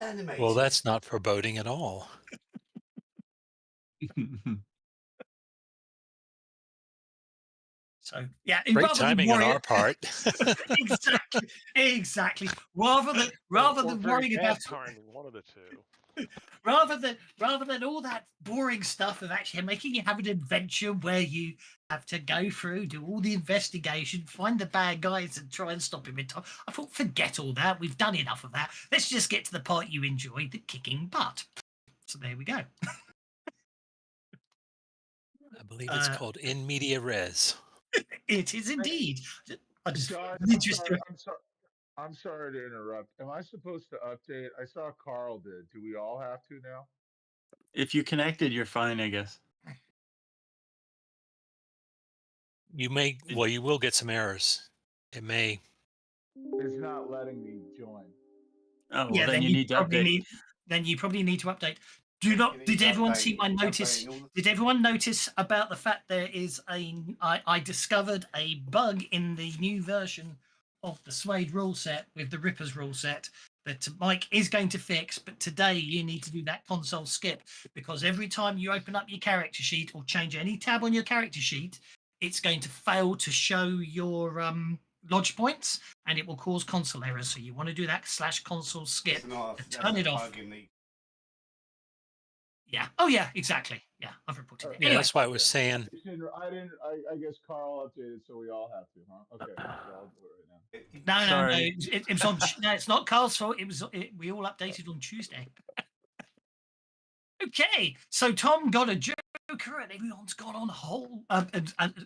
Animated. Well, that's not foreboding at all. So yeah, Great rather than timing on worry, our part. exactly. Rather than very worrying bad about timing, one of the two. rather than all that boring stuff of actually making you have an adventure where you have to go through, do all the investigation, find the bad guys, and try and stop him in time. I thought, forget all that. We've done enough of that. Let's just get to the part you enjoy, the kicking butt. So there we go. I believe it's called in media res. It is indeed. I just Guys, interested. I'm sorry to interrupt. Am I supposed to update? I saw Carl did. Do we all have to now? If you connected, you're fine, I guess. You will get some errors. It may. It's not letting me join. Oh, well, Yeah, then you need to update. Then you probably need to update. Did everyone see my notice? Did everyone notice about the fact there is I discovered a bug in the new version of the Suede rule set with the Rippers rule set that Mike is going to fix, but today you need to do that console skip because every time you open up your character sheet or change any tab on your character sheet, it's going to fail to show your lodge points and it will cause console errors. So you want to do that /console skip to turn it off. Yeah. Oh, yeah, exactly. Yeah, I've reported it. Yeah, Anyway, that's why I was saying. I guess Carl updated, so we all have to, huh? Okay, so I'll do it right now. No. Sorry. It was on. No, it's not Carl's fault. We all updated on Tuesday. Okay, so Tom got a Joker, and everyone's gone on hold.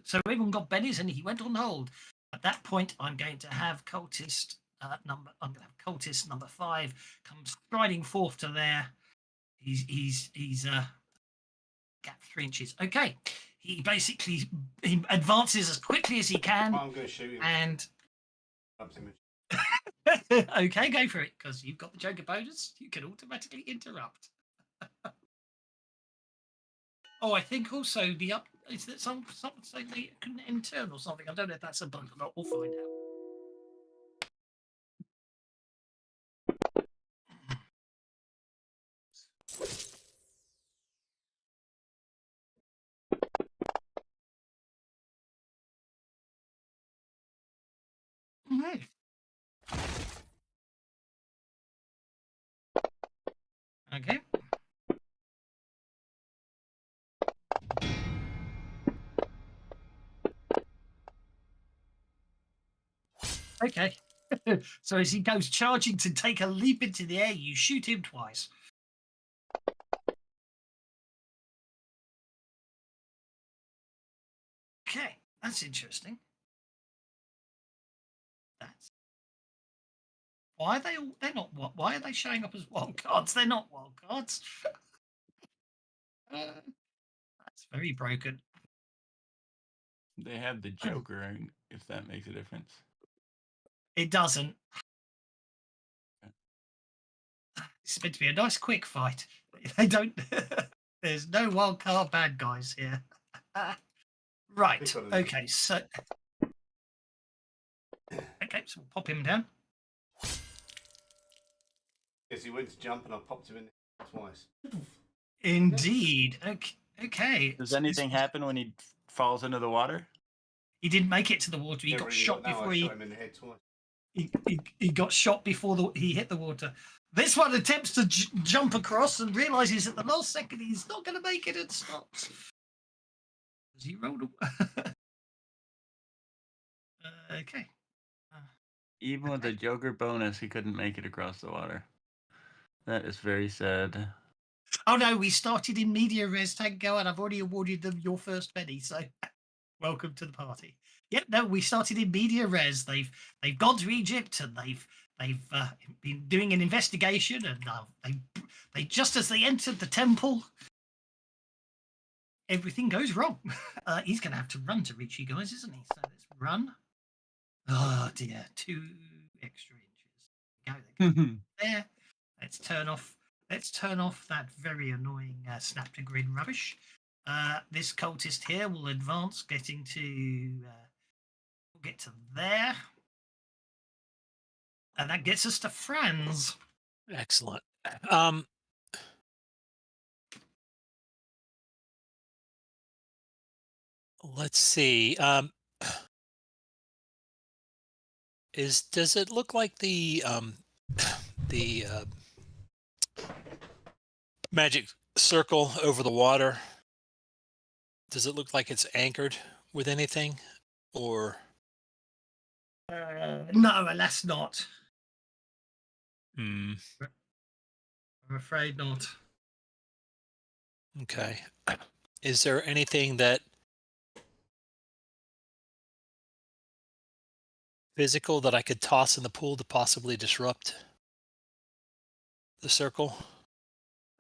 So everyone got Benny's, and he went on hold. At that point, I'm going to have cultist cultist number 5 come striding forth to there. He's gap 3 inches. Okay, he advances as quickly as he can. I'm going to shoot him. And okay, go for it because you've got the Joker bonus. You can automatically interrupt. Oh, I think also is that some saying they couldn't intern or something. I don't know if that's a bug or not. We'll find out. Okay. Okay. So as he goes charging to take a leap into the air, you shoot him twice. Okay, that's interesting. Why are they all? They're not what? Why are they showing up as wild cards? They're not wild cards. That's very broken. They have the Joker, if that makes a difference. It doesn't. It's meant to be a nice quick fight. They don't. There's no wild card bad guys here. Right. Okay. So. Okay. So we'll pop him down. Yes, he went to jump and I popped him in twice. Indeed. Okay. Does anything happen when he falls into the water? He didn't make it to the water. He got shot before he. Shot him in the head twice. He got shot before he hit the water. This one attempts to jump across and realizes at the last second he's not going to make it and stops. He rolled. Okay. Even with the Joker bonus, he couldn't make it across the water. That is very sad. Oh no, we started in media res Tango, and I've already awarded them your first penny. So, welcome to the party. Yep, no, we started in media res. They've gone to Egypt and they've been doing an investigation, and they just as they entered the temple, everything goes wrong. He's going to have to run to reach you guys, isn't he? So let's run. Oh dear, 2 extra inches. Go there. Let's turn off that very annoying snap to grid rubbish. This cultist here will advance, getting to we'll get to there. And that gets us to Franz. Excellent. Um, let's see. Does it look like the the magic circle over the water? Does it look like it's anchored with anything, or? No, alas, not. Hmm. I'm afraid not. Okay. Is there anything that physical that I could toss in the pool to possibly disrupt the circle?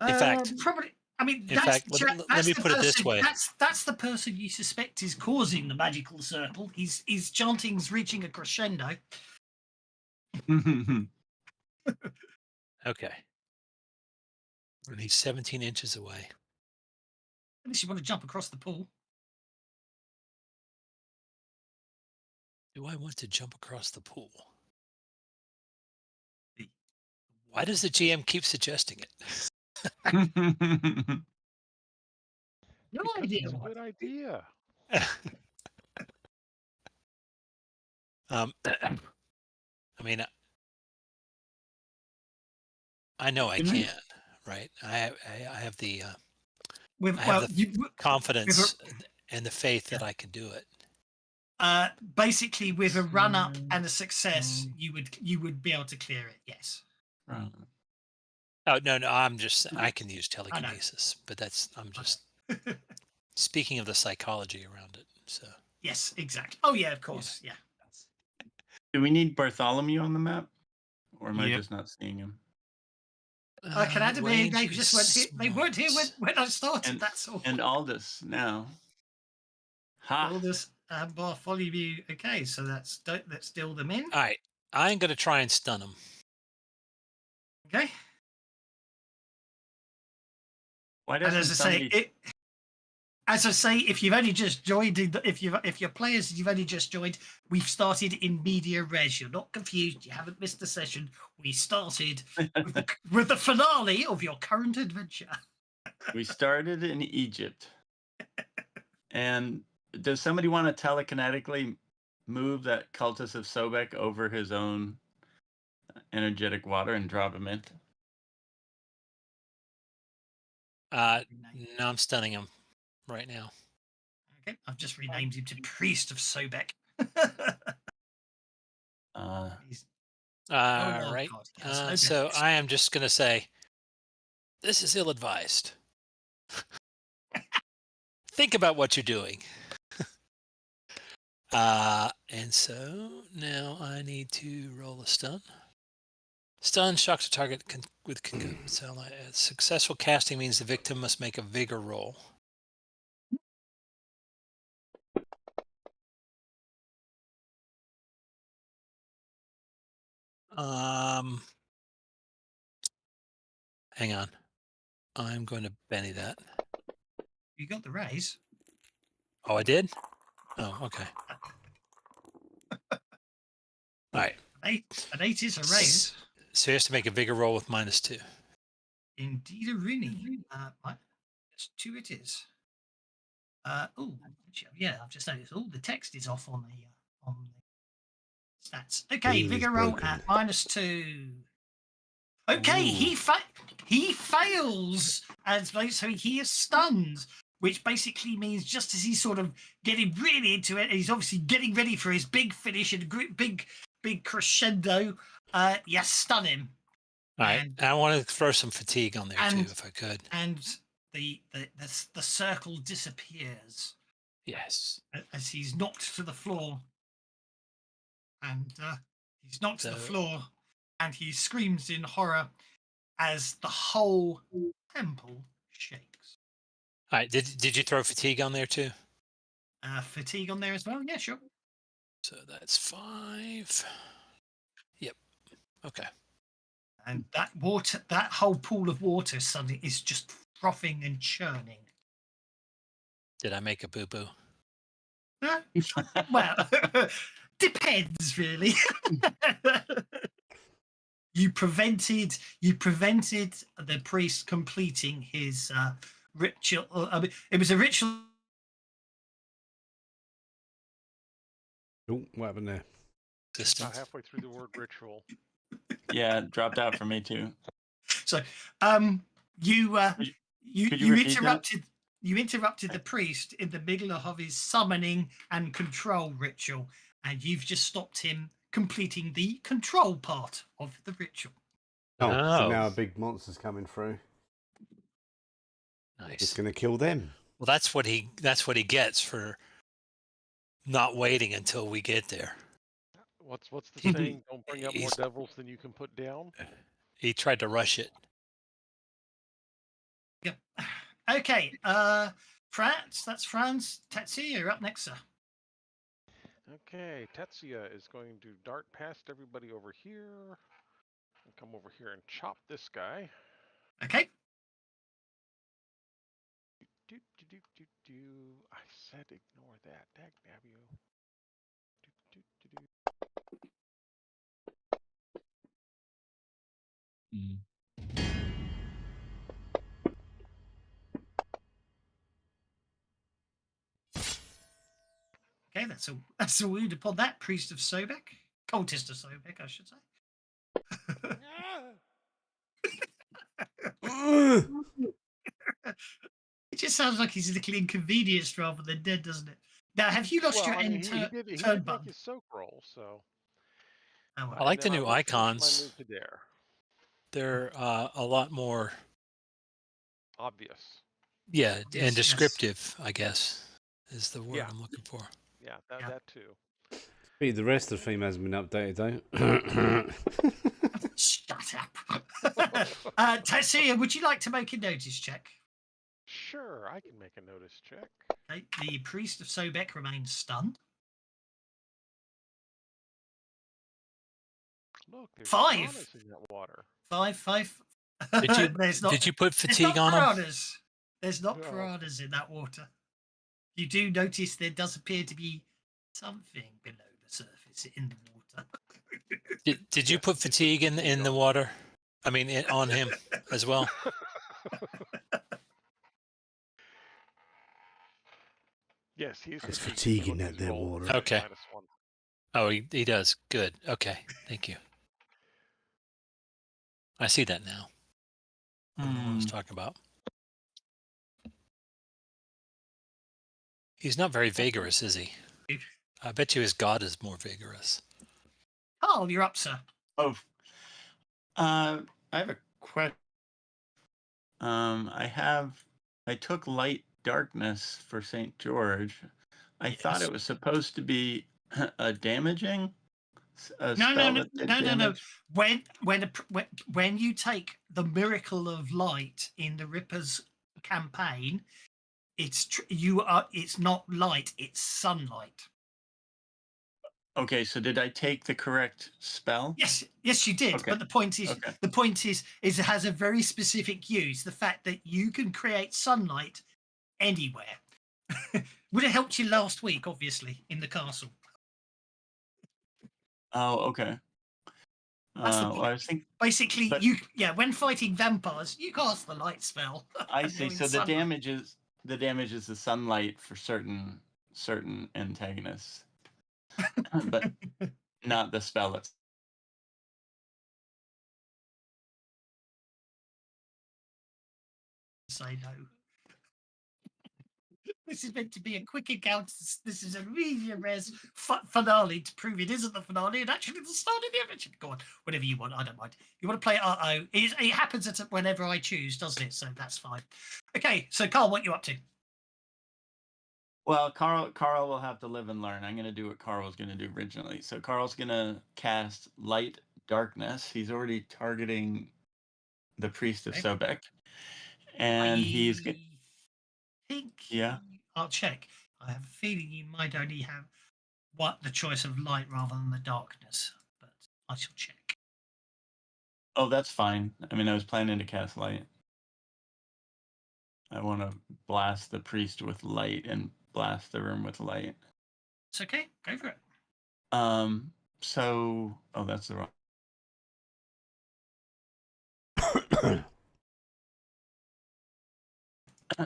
In fact, Probably. I mean, in that's fact, the let, cha- let that's me the put it this person. way. That's the person you suspect is causing the magical circle. His chanting's reaching a crescendo. Okay. And he's 17 inches away. Unless you want to jump across the pool. Do I want to jump across the pool? Why does the GM keep suggesting it? No Because idea. it's a Why. good idea. I mean, I know I Can I- can, right? I have the With, I have well, the you, confidence and the faith that I can do it. basically with a run up and a success, you would be able to clear it. Yes. Right. Oh no, I can use I know. telekinesis, but I'm just speaking of the psychology around it. So Yes, exactly. Oh yeah, of course. Yeah. Do we need Bartholomew on the map, or am I Yep. just not seeing him? Can add them in. They range just is weren't here. They weren't here smart. when I started. And That's all. and Aldous now. Ha! All this Bartholomew. Okay, so let's deal them in. All right, I'm going to try and stun him. Okay. Why And doesn't as I somebody? say, if you've only just joined, if your players you've only just joined, we've started in media res. You're not confused. You haven't missed a session. We started with the finale of your current adventure. We started in Egypt. And does somebody want to telekinetically move that cultist of Sobek over his own energetic water and drop him in? No, I'm stunning him right now. Okay, I've just renamed him to Priest of Sobek. He's All wild right. card. He has no So benefits. I am just going to say, this is ill-advised. Think about what you're doing. And so now I need to roll a stun. Stun shocks a target with so successful casting means the victim must make a vigor roll. Hang on. I'm going to Benny that. You got the raise. Oh, I did? Oh, okay. All right. An 8 is a raise. So he has to make a vigor roll with -2. Indeed, a Rooney. That's 2 it is. Yeah, I've just noticed. Oh, the text is off on the stats. Okay, Vigor is vigor roll broken. at -2. Okay, he fails, and so he is stunned, which basically means just as he's sort of getting really into it, and he's obviously getting ready for his big finish and big crescendo. You stun him. All right. And- I want to throw some fatigue on there too, if I could. And the circle disappears Yes. as he's knocked to the floor, and he's knocked to the floor, and he screams in horror as the whole temple shakes. All right. Did you throw fatigue on there too? Fatigue on there as well. Yeah, sure. So that's 5. Yep. Okay. And that whole pool of water suddenly is just frothing and churning. Did I make a boo-boo? Well, depends really. you prevented the priest completing his ritual. I mean, it was a ritual. Oh, what happened there? About Distance. halfway through the word ritual. Yeah, it dropped out for me too. So, you you repeat that? interrupted the priest in the middle of his summoning and control ritual, and you've just stopped him completing the control part of the ritual. Oh, so Oh. now a big monster's coming through. It's Nice. going to kill them. Well, that's what he gets for not waiting until we get there. What's the saying? Don't bring up more He's- devils than you can put down. He tried to rush it. Yep. Okay, Franz, that's Franz. Tetsuya, you're up next, sir. Okay, Tetsuya is going to dart past everybody over here and come over here and chop this guy. Okay. I said ignore that. Dag nab you. Okay, that's a wound upon that priest of Sobek, cultist of Sobek, I should say. It just sounds like he's a little inconvenienced rather than dead, doesn't it? Now, have you lost Well, your I mean, end he turn did make button? his soak roll, so. Oh, well. I like And the then new will finish icons. My move to dare. They're a lot more, Obvious. yeah, Yes, and descriptive, I guess, is the word Yeah. I'm looking for. Yeah, Yeah. that too. But the rest of the theme hasn't been updated, though. Shut up. Tetsuya, would you like to make a notice check? Sure, I can make a notice check. Okay, the priest of Sobek remains stunned. Look, there's 5. piranhas in that water. 5. Did you There's not, did you put there's fatigue not on him? piranhas. There's not No. piranhas in that water. You do notice there does appear to be something below the surface in the water. Did you Yes, put you put fatigue in fatigue the on. water? I mean, on him as well. Yes, he's There's fatigued. fatigue Look in at that his there roll. water. It's Okay. -1. Oh, he does. Good. Okay. Thank you. I see that now. I don't know what I was talking about. He's not very vigorous, is he? I bet you his god is more vigorous. Carl, you're up, sir. Oh, I have a question. I took light darkness for St. George. I thought Yes. it was supposed to be a damaging a No. spell that did damage. When you take the miracle of light in the Ripper's campaign, it's not light, it's sunlight. Okay, so did I take the correct spell? Yes, you did. Okay. But the point is, Okay. it has a very specific use. The fact that you can create sunlight anywhere. Would have helped you last week, obviously, in the castle. Oh, okay. That's the Well, point. I was thinking. Basically, but- when fighting vampires, you cast the light spell. I and see. you're in So the sunlight. damage is the sunlight for certain antagonists, but not the spell itself. Say no. This is meant to be a quick encounter. This is a medium res finale to prove it isn't the finale and actually the start of the adventure. Go on, whatever you want. I don't mind. You want to play RO? It happens whenever I choose, doesn't it? So that's fine. Okay, so Carl, what you up to? Well, Carl will have to live and learn. I'm going to do what Carl was going to do originally. So Carl's going to cast light darkness. He's already targeting the priest of Okay. Sobek, and he's think. Yeah. I'll check. I have a feeling you might only have the choice of light rather than the darkness, but I shall check. Oh, that's fine. I mean, I was planning to cast light. I want to blast the priest with light and blast the room with light. It's okay. Go for it. So, oh, that's the wrong.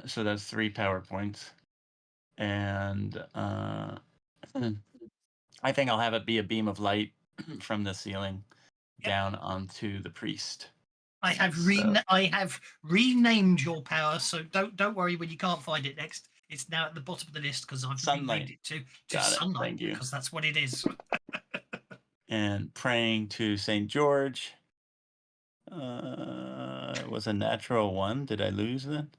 So that's 3 power points. And I think I'll have it be a beam of light from the ceiling down onto the priest. I have So- I have renamed your power, so don't worry when you can't find it next. It's now at the bottom of the list because I've Sunlight. renamed it to Got it. sunlight Thank you. because that's what it is. And praying to St. George. It was a natural 1. Did I lose then?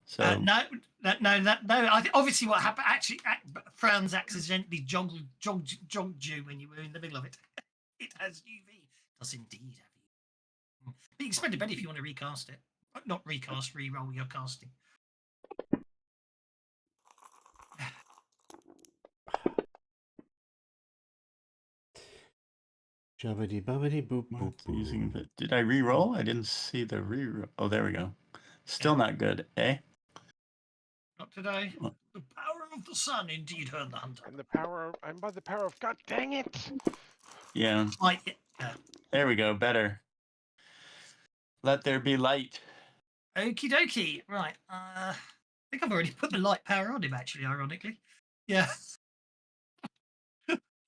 So No. I think obviously what happened actually, Franz accidentally jogged you when you were in the middle of it. It has UV. Does indeed have UV. But you can spend a bet if you want to recast it. Not recast, re-roll your casting. Jubbity bubbity boop boop using boop. did I re-roll? I didn't see the re-roll. Oh, there we go. Still not good, eh? Not today. What? The power of the sun indeed heard the hunter. And the power. I'm by the power of God. Dang it! Yeah. There we go. Better. Let there be light. Okie dokie. Right. I think I've already put the light power on him, actually, ironically. Yeah.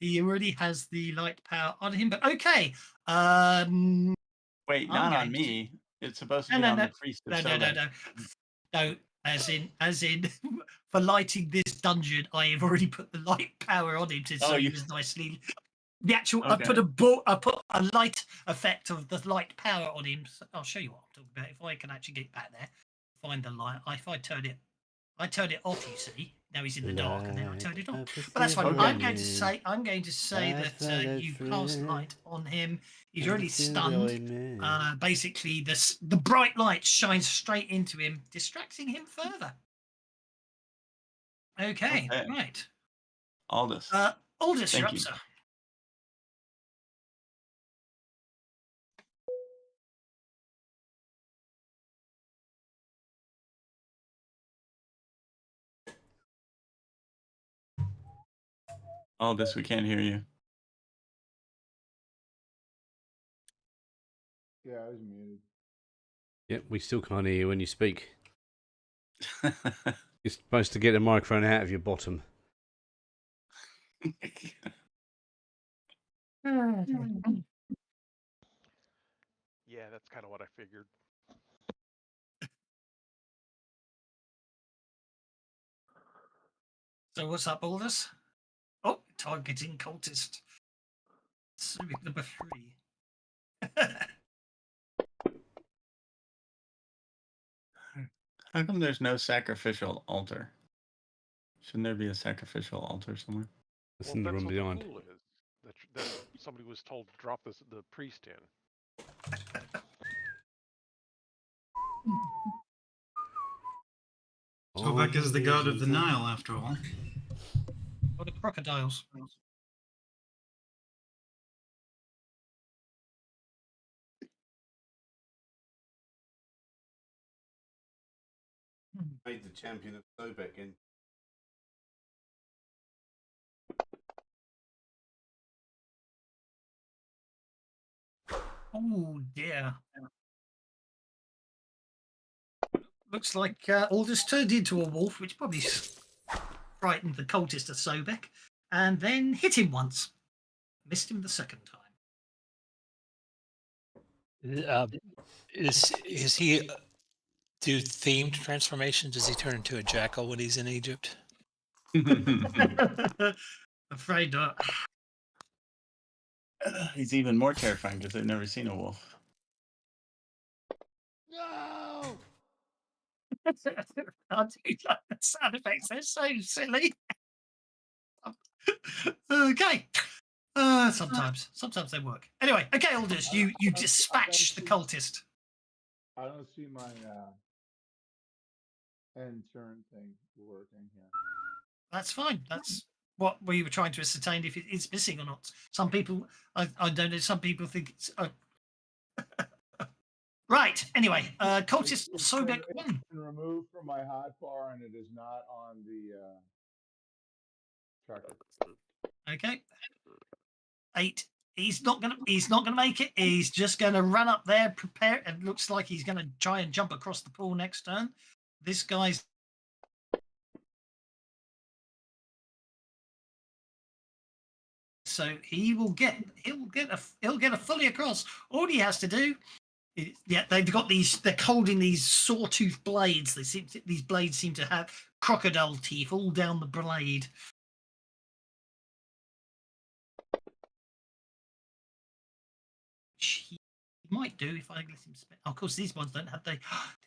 He already has the light power on him, but okay. Wait, I'm not on going to- me. It's supposed to No, be no, on no. the priest of No, Sobek. No, as in, for lighting this dungeon, I have already put the light power on him to so he was nicely. The actual, Okay. I put a light effect of the light power on him. So I'll show you what I'm talking about. If I can actually get back there, find the light. If I turn it off. You see, now he's in the dark, and then I turn it on. But that's fine. Okay. I'm going to say that you cast light on him. He's already stunned. Basically, the bright light shines straight into him, distracting him further. Okay. Right. Aldous. Aldous, you're Thank up, you. sir. Aldous, we can't hear you. Yeah, I was muted. Yep, we still can't hear you when you speak. You're supposed to get the microphone out of your bottom. Yeah, that's kind of what I figured. So what's up, Aldous? Oh, targeting cultist. Civic number 3. How come there's no sacrificial altar? Shouldn't there be a sacrificial altar somewhere? That's Well, in the that's room what behind. the pool is. That somebody was told to drop the priest in. Sobek is the god of the Nile, after all. Or the crocodiles. Made the champion of Sobek in. Oh dear. Looks like Aldous turned into a wolf, which probably frightened the cultist of Sobek, and then hit him once. Missed him the second time. Is he do themed transformations? Does he turn into a jackal when he's in Egypt? Afraid not. He's even more terrifying because they've never seen a wolf. No. I do like the sound effects. They're so silly. Okay. Sometimes they work. Anyway, okay, Aldous, you dispatch the cultist. I don't see my end turn thing working here. That's fine. That's what we were trying to ascertain if it's missing or not. Some people, I don't know. Some people think it's. Right. Anyway, cultist Sobek 1. It's been removed from my hotbar and it is not on the tracker. Okay. 8 He's not gonna make it. He's just gonna run up there, prepare. It looks like he's gonna try and jump across the pool next turn. This guy's so he'll get a fully across. All he has to do is, yeah, they've got these. They're holding these sawtooth blades. These blades seem to have crocodile teeth all down the blade. He might do if I let him spend. Oh, of course, these ones don't have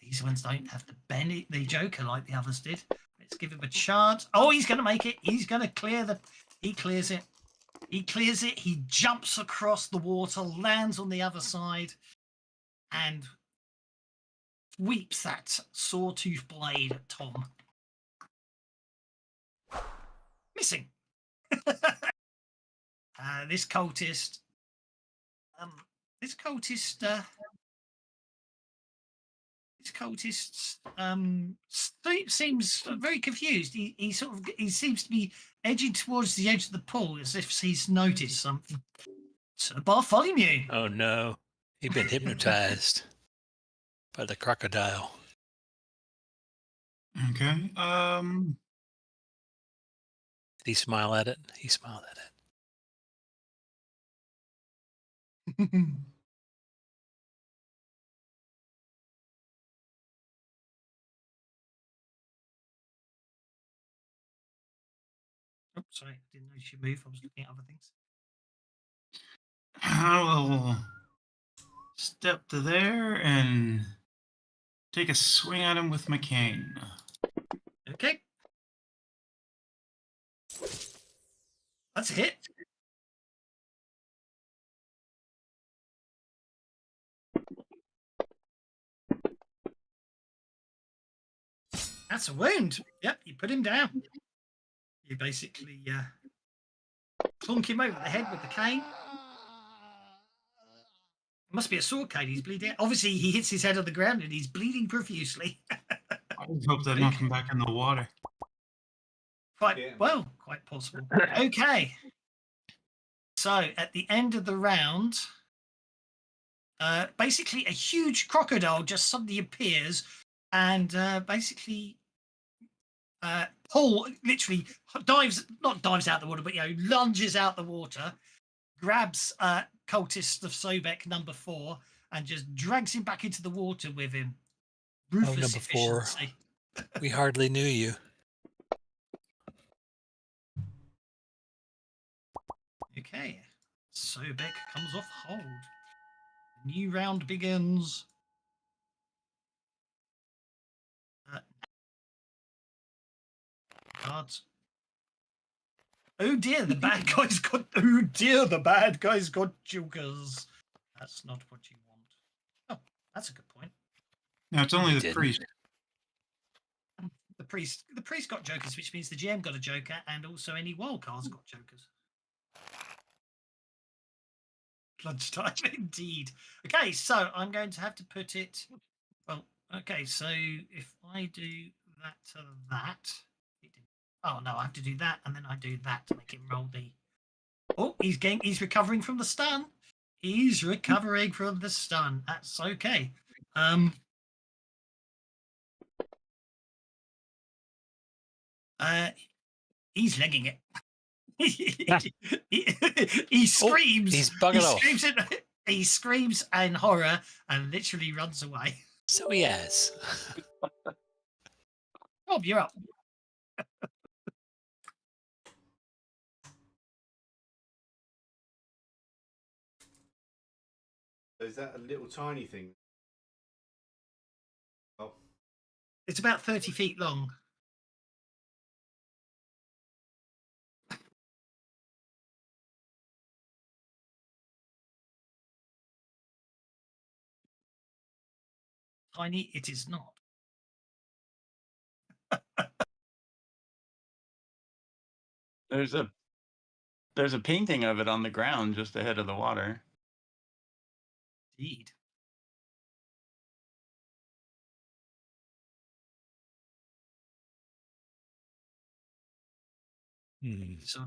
these ones don't have the Joker like the others did. Let's give him a chance. Oh, he's going to make it. He's going to clear the. He clears it. He clears it. He jumps across the water, lands on the other side, and sweeps that sawtooth blade at Tom. Missing. This cultist. This cultist seems very confused. He seems to be edging towards the edge of the pool as if he's noticed something. Sir Bartholomew. Oh no, he'd been hypnotized by the crocodile. Okay. Did he smile at it? He smiled at it. Oh, sorry, didn't notice you move. I was looking at other things. I will step to there and take a swing at him with my cane. Okay. That's a hit. That's a wound. Yep, you put him down. You basically clunk him over the head with the cane. It must be a sword cane. He's bleeding. Obviously, he hits his head on the ground and he's bleeding profusely. I just hope they knock him back in the water. Quite possible. Okay. So at the end of the round, basically a huge crocodile just suddenly appears and basically Paul literally not dives out the water, but lunges out the water, grabs cultist of Sobek number 4, and just drags him back into the water with him. Ruthless number 4. efficiency. We hardly knew you. Okay, Sobek comes off hold. The new round begins. Cards. Oh dear, the bad guy's got. Oh dear, the bad guy's got jokers. That's not what you want. Oh, that's a good point. No, it's only the Didn't. priest. The priest got jokers, which means the GM got a joker, and also any wild cards got jokers. Lunchtime, indeed. Okay, so I'm going to have to put it. Well, okay, so if I do that to that. Oh no, I have to do that, and then I do that to make him roll the. Oh, he's recovering from the stun. He's recovering from the stun. That's okay. He's legging it. he screams. He's buggered off. He screams in horror and literally runs away. So he has. Rob, you're up. Is that a little tiny thing? Oh, It's about 30 feet long. Tiny, it is not. There's a painting of it on the ground just ahead of the water. Indeed. So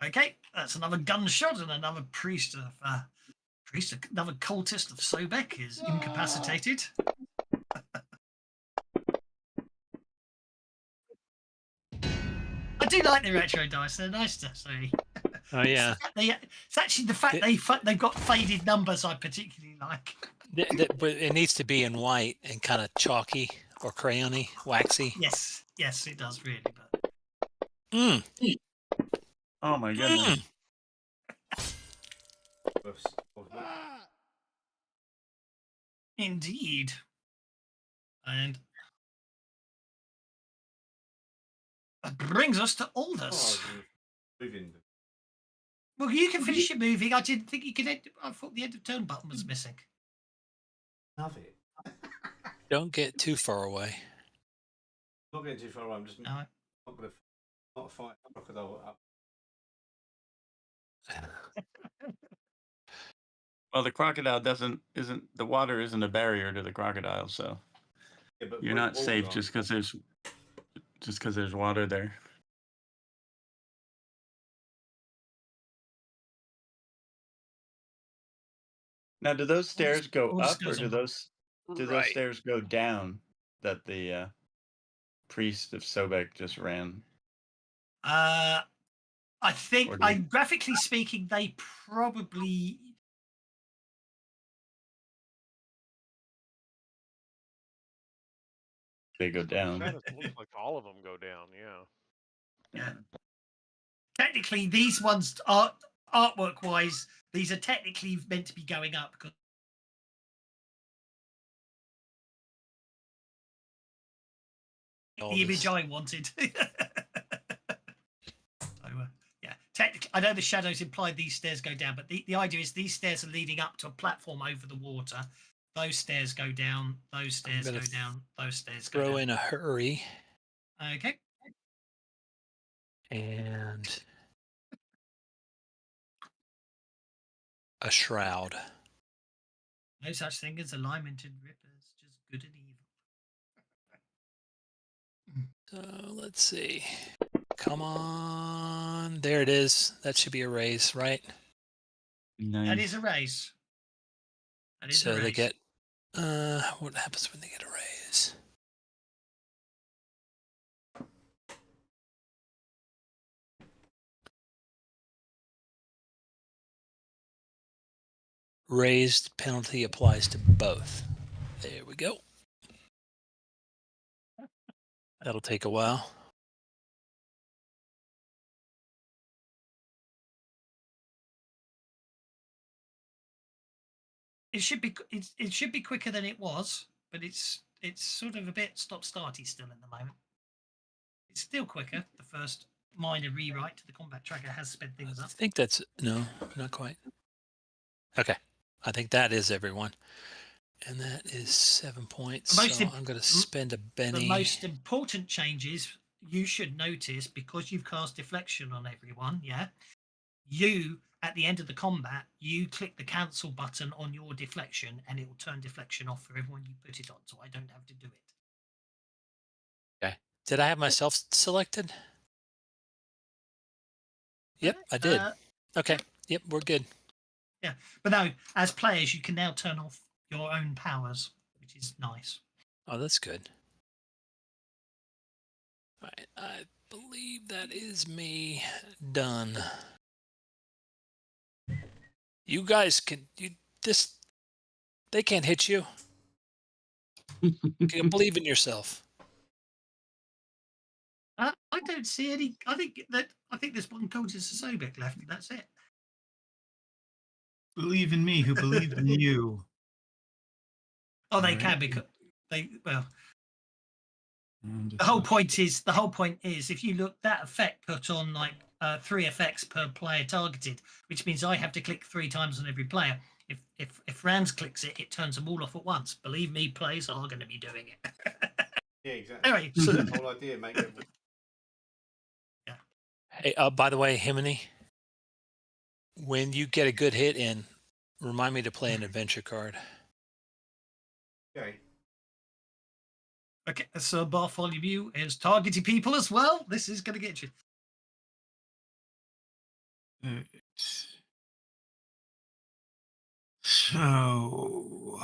Okay, that's another gunshot, and another another cultist of Sobek is incapacitated. I do like the retro dice; they're nice to see. Oh yeah. It's actually the fact they've got faded numbers I particularly like. But it needs to be in white and kind of chalky or crayony, waxy. Yes, it does really. But Oh my goodness. indeed, and that brings us to Aldous. Well, you can finish your moving. I didn't think you could. I thought the end of turn button was missing. Love it. Don't get too far away. Not getting too far away. I'm just not going to not fight a crocodile up. Well, the crocodile isn't the water isn't a barrier to the crocodile, so Yeah, but you're not safe on. just because there's water there. Now, do those stairs go up or do those stairs go down that the priest of Sobek just ran? I think, graphically speaking, they probably. They go down. It looks like all of them go down. Yeah. Technically, these ones artwork wise, these are technically meant to be going up because the image I wanted. So, yeah, technically, I know the shadows implied these stairs go down, but the idea is these stairs are leading up to a platform over the water. Those stairs go down. Those stairs go down. Those stairs go down. Throw in a hurry. Okay. And a shroud. No such thing as alignment in rippers, just good and evil. So let's see. Come on. There it is. That should be a raise, right? Nice. That is a raise. So they get what happens when they get a raise? Raised penalty applies to both. There we go. That'll take a while. It should be quicker than it was, but it's sort of a bit stop-starty still at the moment. It's still quicker. The first minor rewrite to the combat tracker has sped things up. I think that's no, not quite. Okay, I think that is everyone, and that is 7 points. So I'm going to spend a Benny. The most important changes you should notice, because you've cast deflection on everyone. Yeah, you. At the end of the combat, you click the cancel button on your deflection and it will turn deflection off for everyone you put it on, so I don't have to do it. Okay. Did I have myself selected? Yep, I did. Okay. Yep, we're good. Yeah, but no, as players, you can now turn off your own powers, which is nice. Oh, that's good. All right, I believe that is me done. You guys they can't hit you. You can believe in yourself. I don't see any. I think there's one cultist of Sobek left, and that's it. Believe in me, who believes in you. Oh, they can because the whole point is if you look, that effect put on like 3 effects per player targeted, which means I have to click 3 times on every player. If Rans clicks it, it turns them all off at once. Believe me, players are going to be doing it. Yeah, exactly. Anyway, so the whole idea, mate. Yeah. Hey, by the way, Himini, when you get a good hit in, remind me to play an adventure card. Okay. Okay, so Bartholomew is targeting people as well. This is going to get you. Alright. So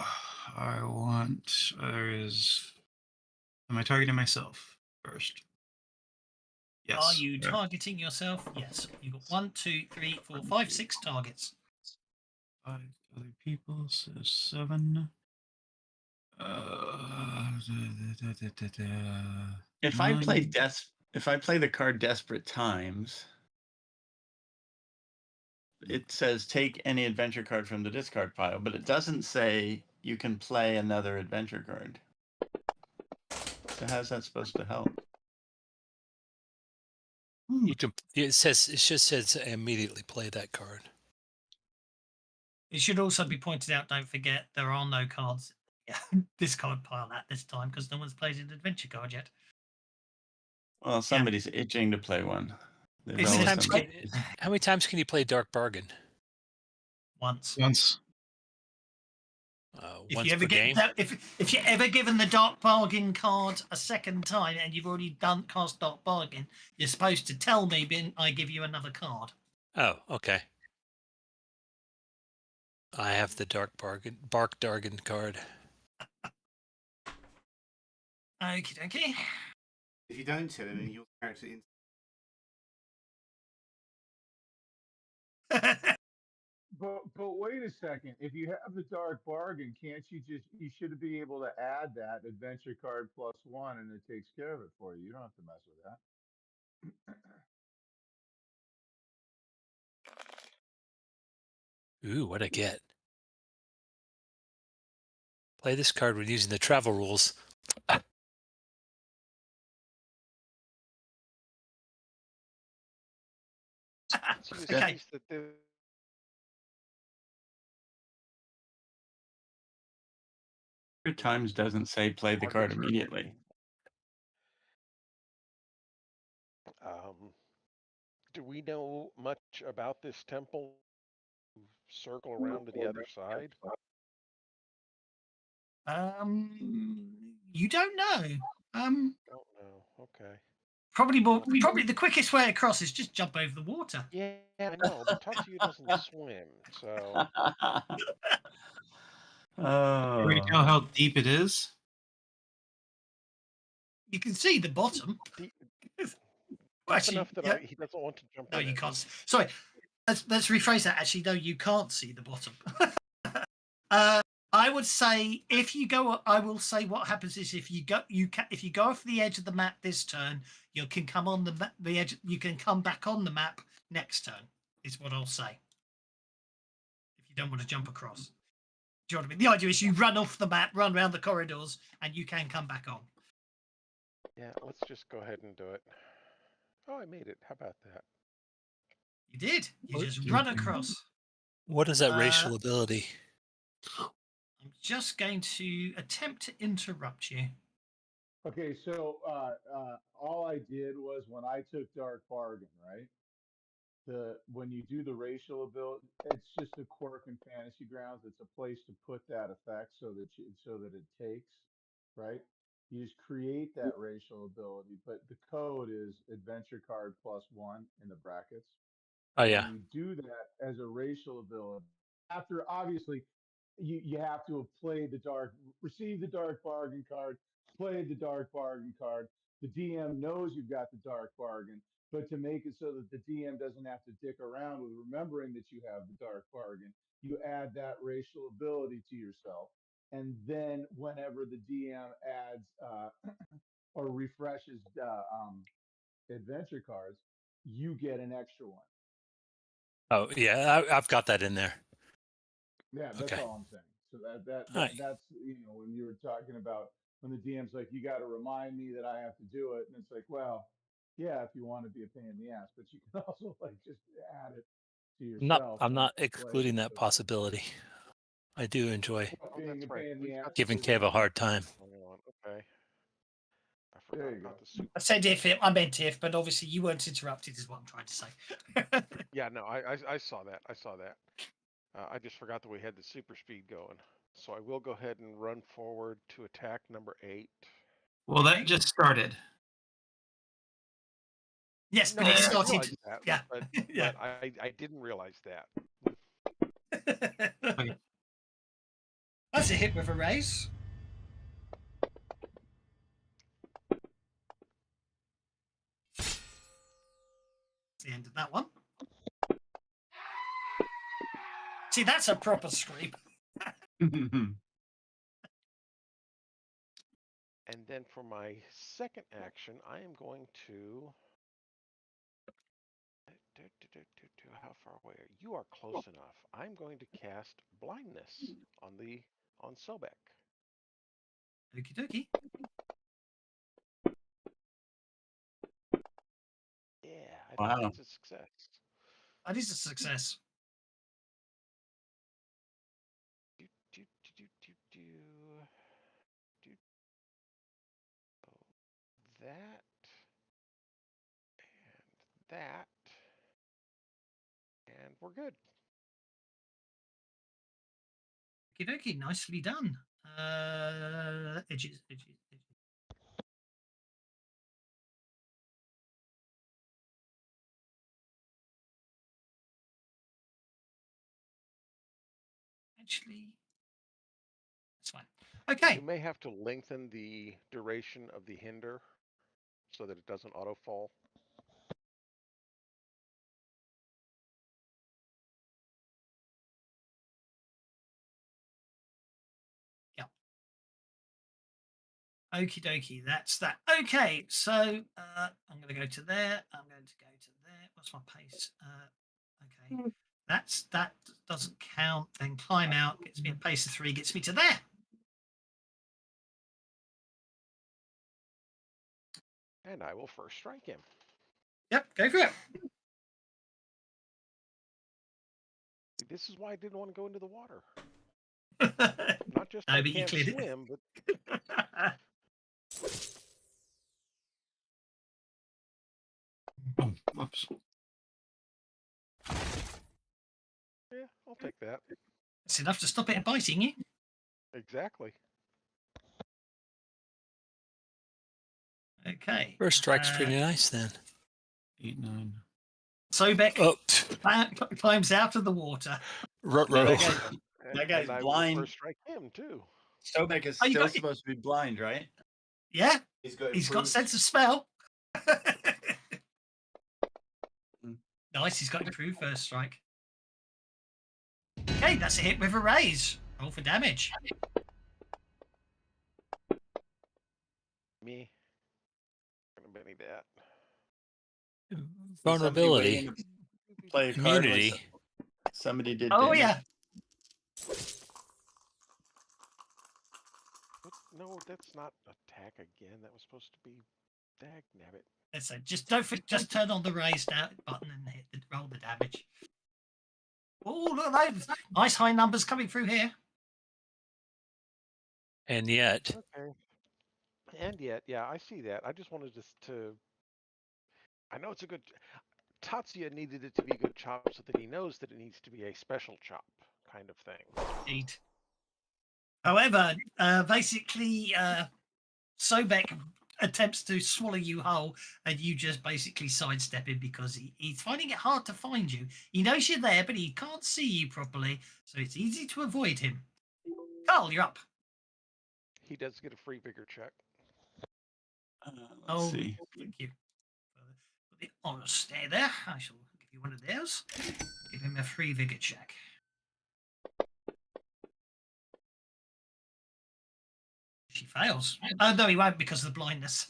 I want. Am I targeting myself first? Yes. Are you targeting yourself? Yes. You've got 1, 2, 3, 4, 5, 6 targets. 5 other people, so 7. If I play the card Desperate Times, it says take any adventure card from the discard pile, but it doesn't say you can play another adventure card. So how's that supposed to help? You can. It just says immediately play that card. It should also be pointed out, don't forget, there are no cards discard pile at this time because no one's played an adventure card yet. Well, somebody's itching to play one. How How many times can you play Dark Bargain? Once. Once. Once per game? If you're ever given the Dark Bargain card a second time and you've already cast Dark Bargain, you're supposed to tell me, I give you another card. Oh, okay. I have the Bark Dargan card. Okie dokie. If you don't tell him, then your character But wait a second. If you have the Dark Bargain, you should be able to add that adventure card +1 and it takes care of it for you. You don't have to mess with that. Ooh, what'd I get? Play this card when using the travel rules. Okay. Times doesn't say play the card immediately. Do we know much about this temple? Circle around to the other side? You don't know. Don't know. Okay. Probably the quickest way across is just jump over the water. Yeah, I know, but Tatsuya doesn't swim, so. Can we tell how deep it is? You can see the bottom. Deep Actually, enough that he doesn't want to jump no, in. you can't. Sorry, let's rephrase that. Actually, no, you can't see the bottom. I would say if you go, I will say what happens is if you go off the edge of the map this turn, you can come on the edge. You can come back on the map next turn. Is what I'll say. If you don't want to jump across, do you know what I mean? The idea is you run off the map, run around the corridors, and you can come back on. Yeah, let's just go ahead and do it. Oh, I made it. How about that? You did. You just run across. What is that racial ability? I'm just going to attempt to interrupt you. Okay, so all I did was when I took Dark Bargain, right? When you do the racial ability, it's just a quirk in Fantasy Grounds. It's a place to put that effect so that it takes, right? You just create that racial ability, but the code is adventure card +1 in the brackets. Oh yeah. And you do that as a racial ability. After obviously you have to have received the Dark Bargain card, played the Dark Bargain card. The DM knows you've got the Dark Bargain, but to make it so that the DM doesn't have to dick around with remembering that you have the Dark Bargain, you add that racial ability to yourself. And then whenever the DM adds or refreshes adventure cards, you get an extra one. Oh yeah, I've got that in there. Yeah, that's all I'm saying. So that's when you were talking about when the DM's like, you got to remind me that I have to do it, and it's like, well, yeah, if you want to be a pain in the ass, but you can also like just add it to yourself. I'm not excluding that possibility. I do enjoy being a pain in the ass. Giving Kev a hard time. Okay. I forgot about the super. I said I meant if, but obviously you weren't interrupted, is what I'm trying to say. Yeah, no, I saw that. I just forgot that we had the super speed going. So I will go ahead and run forward to attack number 8. Well, that just started. Yes, No, but he I started. realized that, Yeah. but, Yeah. but I didn't realize that. That's a hit with a raise. That's the end of that one. See, that's a proper scrape. And then for my second action, I am going to. How far away are you? You are close enough. I'm going to cast blindness on Sobek. Okie dokie. Yeah, I Wow. think that's a success. That is a success. Do, do, do, do, do, do. Do. Oh, that and that, and we're good. Okie dokie. Nicely done. Edges. Actually, that's fine. Okay. You may have to lengthen the duration of the hinder so that it doesn't auto fall. Okie dokie, that's that. Okay, so I'm going to go to there. I'm going to go to there. What's my pace? Okay, that doesn't count. Then climb out gets me a pace of 3, gets me to there. And I will first strike him. Yep, go for it. This is why I didn't want to go into the water. Not just No, I but you can't cleared it. swim, but Oh, whoops. yeah, I'll take that. It's enough to stop it biting you. Exactly. Okay. First strike's pretty nice then. 8, 9. Sobek Oh, climbs out of the water. ruh-roh. That guy's and I blind. will first strike him too. Sobek is Oh, you still got- supposed to be blind, right? Yeah, He's got he's got improved. sense of smell. Hmm. Nice, he's got improved first strike. Okay, that's a hit with a raise. Roll for damage. Me. I'm gonna benny that. Vulnerability. Play a card when Immunity. somebody did Oh damage. yeah. What? No, that's not attack again. That was supposed to be dag nabbit. So just just turn on the raise down button and roll the damage. Oh, look at those nice high numbers coming through here. And yet, Okay. And yet, yeah, I see that. I just wanted to. I know it's a good. Tatsuya needed it to be a good chop so that he knows that it needs to be a special chop kind of thing. Indeed. However, basically, Sobek attempts to swallow you whole, and you just basically sidestep him because he's finding it hard to find you. He knows you're there, but he can't see you properly, so it's easy to avoid him. Carl, you're up. He does get a free vigor check. Let's see. Thank you for the honest stare there. I shall give you one of those. Give him a free vigor check. She fails. Oh no, he won't because of the blindness.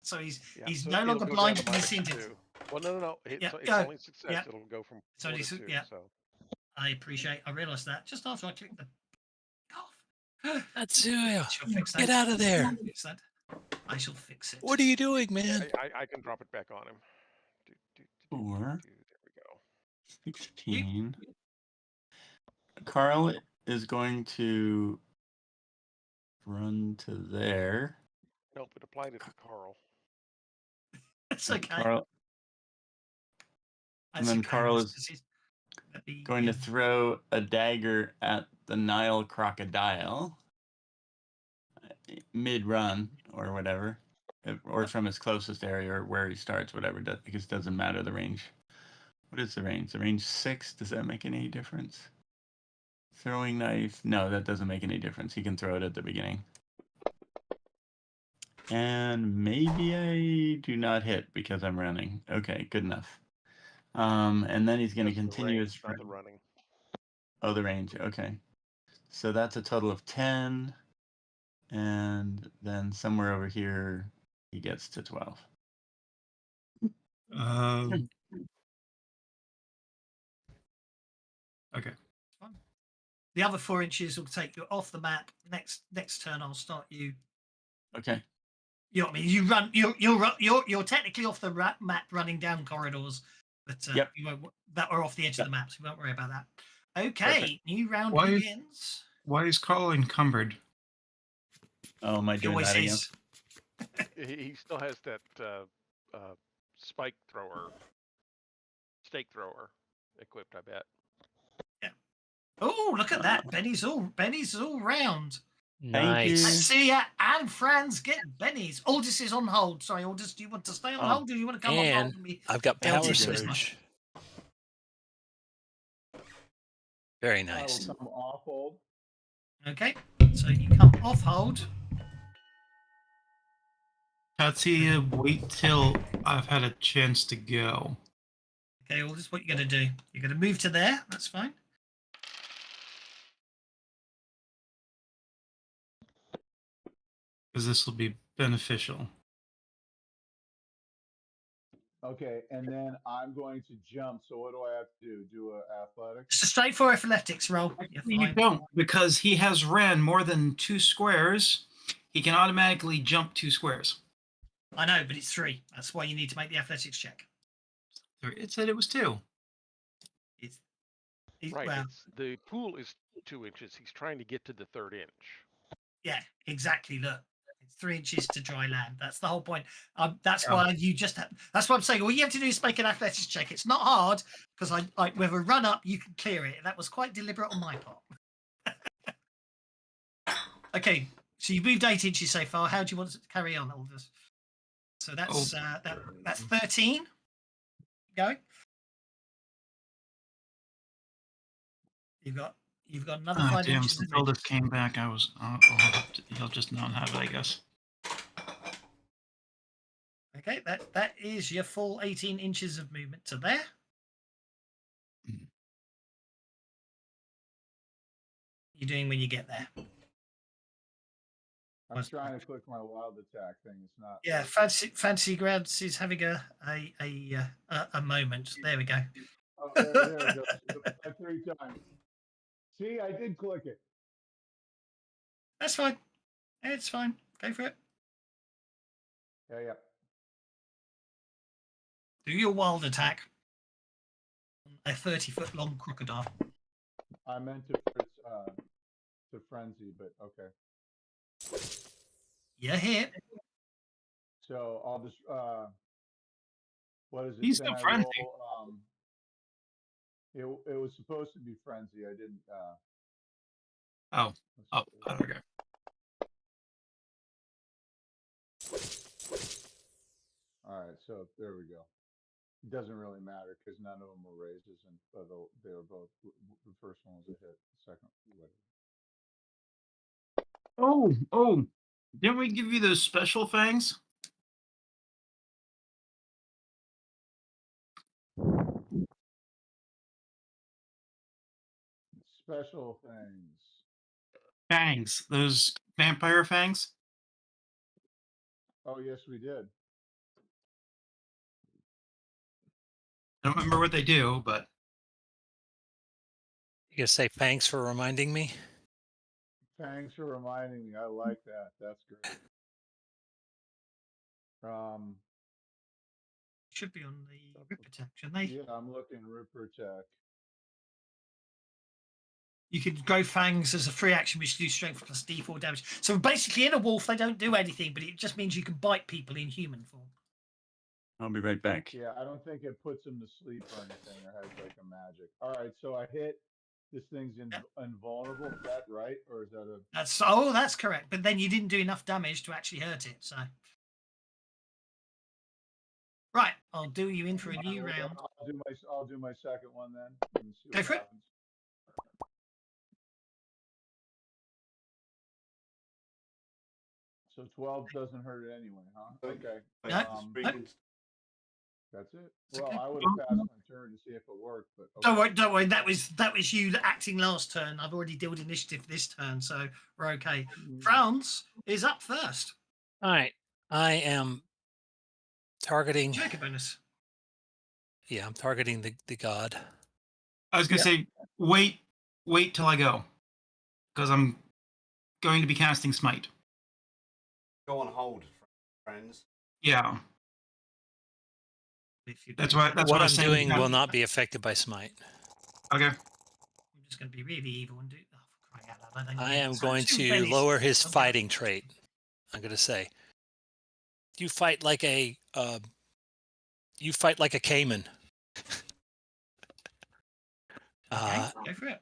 So he's So no it'll longer go down blind to from this minus intent. 2. Well, no. It's, Yeah, it's go. only success. Yeah. It'll go from So 4 to it's- 2. yeah. So I realised that just after I clicked the off. Tatsuya, She'll fix that. get out of there. Fix that. I shall fix it. What are you doing, man? I can drop it back on him. 4, There we go. 16. Carl is going to run to there. Nope, it applied it to Carl. It's okay. Carl, and then Carl is going to throw a dagger at the Nile crocodile mid-run or whatever. or from his closest area, or where he starts, whatever. Because it doesn't matter the range. What is the range? The range 6. Does that make any difference? Throwing knife? No, that doesn't make any difference. He can throw it at the beginning. And maybe I do not hit because I'm running. Okay, good enough. And then he's going to That's the continue range, his not the running. Oh, the range. Okay. So that's a total of 10. And then somewhere over here, he gets to 12. Okay. The other 4 inches will take you off the map. Next turn, I'll start you. Okay. You know what I mean? You're technically off the map, running down corridors, but Yep. you won't, that are off the edge of the map, so you won't worry about that. Okay, Perfect. new round Why- begins. Why is Carl encumbered? Oh, am I He doing always that again? is. He still has that stake thrower equipped, I bet. Oh, look at that! Benny's all round. Thank you. Nice. See ya, and Franz get Benny's. Aldous is on hold. Sorry, Aldous, do you want to stay on Oh. hold, or do you want to come on hold? And I've got They'll power do some business. surge. Very I nice. will come off hold. Okay, so you come off hold. Tatsuya, wait till I've had a chance to go. Okay, Aldous, what you're going to do? You're going to move to there. That's fine. Because this will be beneficial. Okay, and then I'm going to jump. So what do I have to do? Do a athletics? It's a straightforward athletics roll. You're You fine. don't, because he has ran more than 2 squares. He can automatically jump 2 squares. I know, but it's 3. That's why you need to make the athletics check. It said it was 2. It's Right. well, The pool is 2 inches. He's trying to get to the 3rd inch. yeah, exactly. Look, it's 3 inches to dry land. That's the whole point. That's Oh. why you just have, that's what I'm saying. All you have to do is make an athletics check. It's not hard because I with a run up you can clear it. That was quite deliberate on my part. Okay, so you moved 8 inches so far. How do you want to carry on all this? So that's that's 13. Going. You've got another 5 Damn, inches. since all this came back, he'll just not have it, I guess. Okay, that is your full 18 inches of movement to there. You're doing when you get there. I'm trying to click my wild attack thing. It's not. Yeah, fancy grounds is having a moment. There we go. Oh, there it goes. Like 3 times. See, I did click it. That's fine. It's fine. Go for it. Yeah. Do your wild attack. A 30-foot long crocodile. I meant to frenzy, but okay. You're hit. So I'll just what is it? He's Then no I frenzy. roll, it was supposed to be frenzy. I didn't. Oh, okay. All right, so there we go. It doesn't really matter because none of them were raises, and they were both. The first one was a hit. The second, whatever. Oh! Didn't we give you those special fangs? Special things. Fangs. Those vampire fangs? Oh yes, we did. I don't remember what they do, but You gonna say thanks for reminding me? Thanks for reminding me. I like that. That's great. Should be on the rip attack, shouldn't they? Yeah, I'm looking Ripper attack. You can grow fangs as a free action, which do strength plus D4 damage. So basically, in a wolf, they don't do anything, but it just means you can bite people in human form. I'll be right back. Yeah, I don't think it puts him to sleep or anything or has like a magic. All right, so I hit. This thing's invulnerable. Is that right, or is that a? That's correct. But then you didn't do enough damage to actually hurt it. So Right, I'll do you in for a new round. I'll do my second one then. And see Go what for it. happens. So 12 doesn't hurt it anyway, huh? Okay. No. That's it. It's Well, okay. I would have passed my turn to see if it worked, but okay. Don't worry. That was you acting last turn. I've already dealt initiative this turn, so we're okay. Franz is up first. All right. I am targeting. Joker bonus. Yeah, I'm targeting the god. I was gonna say, wait till I go, because I'm going to be casting smite. Go on hold, friends. Yeah, that's what I I'm was saying. doing will not be affected by smite. Okay. I'm just going to be really evil and do. Oh, for crying out loud, I am going to lower his fighting trait. I'm going to say, you fight like a caiman. Okay, go for it.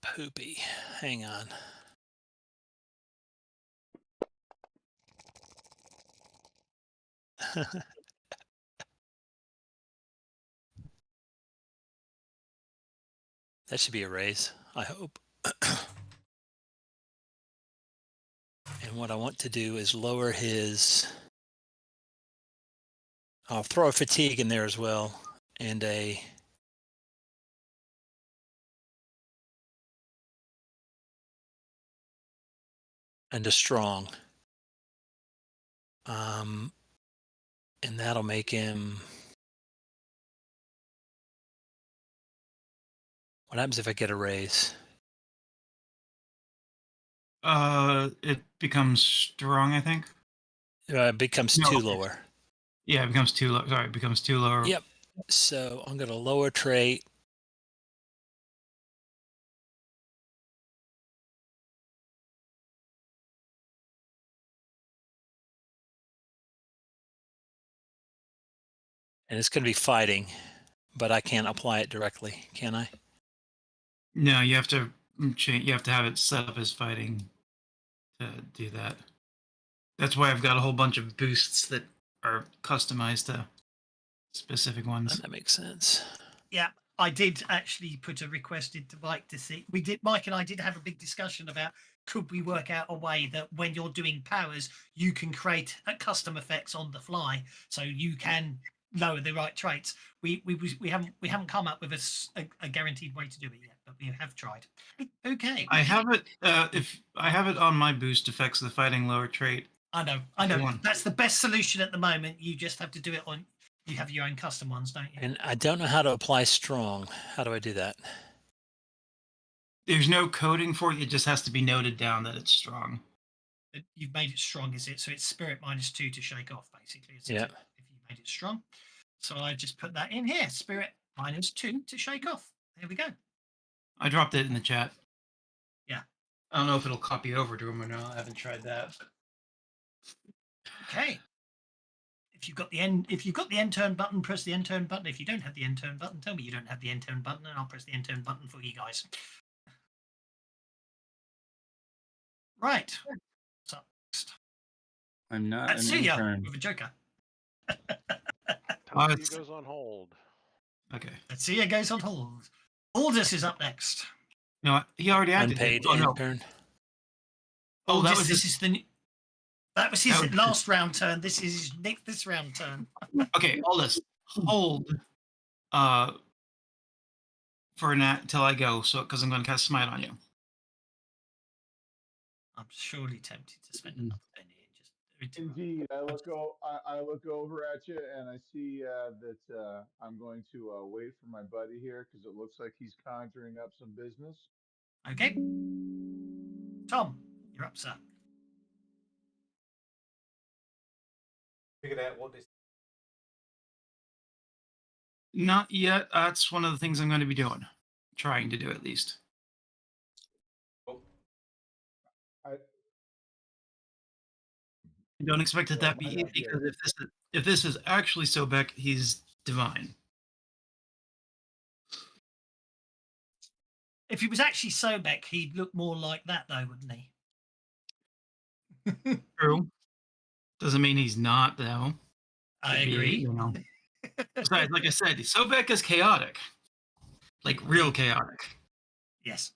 Poopy. Hang on. That should be a raise, I hope. And what I want to do is lower his... I'll throw a fatigue in there as well, and a... strong. And that'll make him... What happens if I get a raise? It becomes strong, I think. It becomes two lower. Yeah, it becomes two low. Sorry, it becomes two lower. Yep. So I'm going to lower trait. And it's going to be fighting, but I can't apply it directly, can I? No, you have to change. You have to have it set up as fighting to do that. That's why I've got a whole bunch of boosts that are customized to specific ones. That makes sense. Yeah, I did actually put a request into Mike to see. Mike and I did have a big discussion about could we work out a way that when you're doing powers, you can create custom effects on the fly, so you can lower the right traits. We haven't come up with a guaranteed way to do it yet, but we have tried. Okay. I have it. If I have it on my boost effects, the fighting lower trait. I know. That's the best solution at the moment. You just have to do it on. You have your own custom ones, don't you? And I don't know how to apply strong. How do I do that? There's no coding for it. It just has to be noted down that it's strong. You've made it strong, is it? So it's spirit -2 to shake off, basically. Yeah. If you made it strong. So I just put that in here. Spirit -2 to shake off. There we go. I dropped it in the chat. Yeah. I don't know if it'll copy over to him or not. I haven't tried that. Okay. If you've got the end turn button, press the end turn button. If you don't have the end turn button, tell me you don't have the end turn button, and I'll press the end turn button for you guys. Right. So next. I'm not Let's an see ya intern. with a Joker. He goes on hold. Okay. Let's see ya goes on hold. Aldous is up next. No, he already acted. Unpaid Oh, no. intern. Oh, that was that was his last round turn. This is this round turn. Okay, all this hold for till I go, so because I'm going to cast smite on you. I'm surely tempted to spend another penny and just Indeed, I look over at you and I see that I'm going to wait for my buddy here because it looks like he's conjuring up some business. Okay. Tom, you're up, sir. Figured out what this. Not yet. That's one of the things I'm going to be doing. Trying to do at least. Don't expect it that be easy because if this is actually Sobek, he's divine. If he was actually Sobek, he'd look more like that, though, wouldn't he? True. Doesn't mean he's not, though. I Could be, agree. You know. Besides, like I said, Sobek is chaotic. Like, real chaotic. Yes.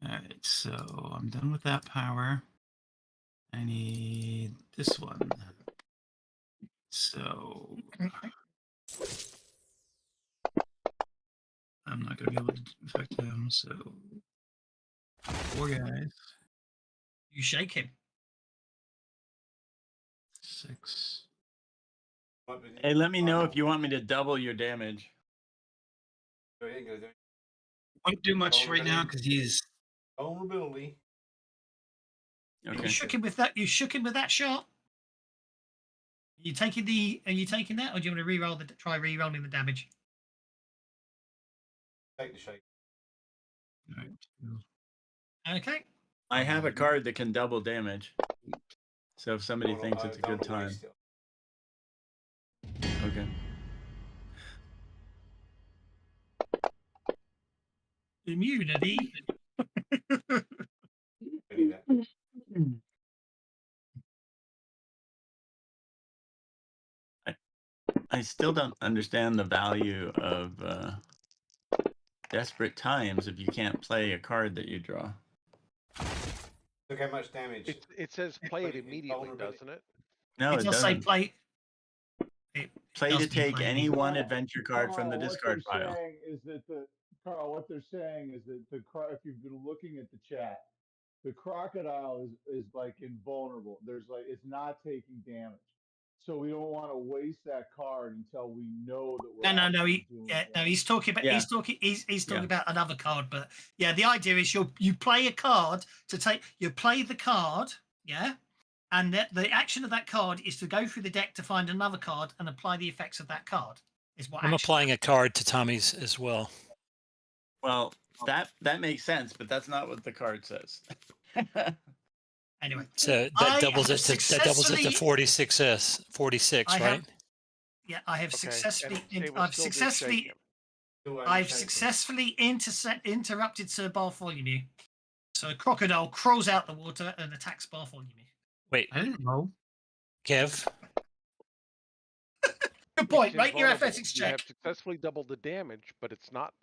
Alright, so I'm done with that power. I need this one. So I'm not going to be able to affect him, so 4 guys. You shake him. 6. Hey, let me know if you want me to double your damage. Won't do much right now because he's Vulnerability. Okay. You shook him with that. You shook him with that shot. Are you taking that, or do you want to try re-rolling the damage? Take the shake. Okay. I have a card that can double damage. So if somebody thinks it's a good Don't time. waste it. Okay. Immunity. I need that. I still don't understand the value of desperate times if you can't play a card that you draw. Look how much damage. It says play it But immediately, vulnerability. doesn't it? No, It it does say doesn't. play. Play does to mean take play any immediately. one adventure card from the Carl, discard what they're pile. saying is that what they're saying is that the if you've been looking at the chat, the crocodile is like invulnerable. There's like it's not taking damage, so we don't want to waste that card until we know that we're No. actually doing damage. He's talking about. Yeah. He's talking Yeah. about another card. But yeah, the idea is you play a card to take. You play the card. Yeah. And the action of that card is to go through the deck to find another card and apply the effects of that card. Is what I'm action applying a card to Tommy's as well. Well, that makes sense, but that's not what the card says. Anyway, So I that doubles have it to 46. I Right? yeah, I have Okay, successfully. and it will I've still just successfully. shake him. Still I've shake. successfully interrupted Sir Bartholomew. So a crocodile crawls out the water and attacks Bartholomew. Wait, I didn't know. Kev. Good point, It's right? Your invulnerable. athletics You check. have successfully doubled the damage, but it's not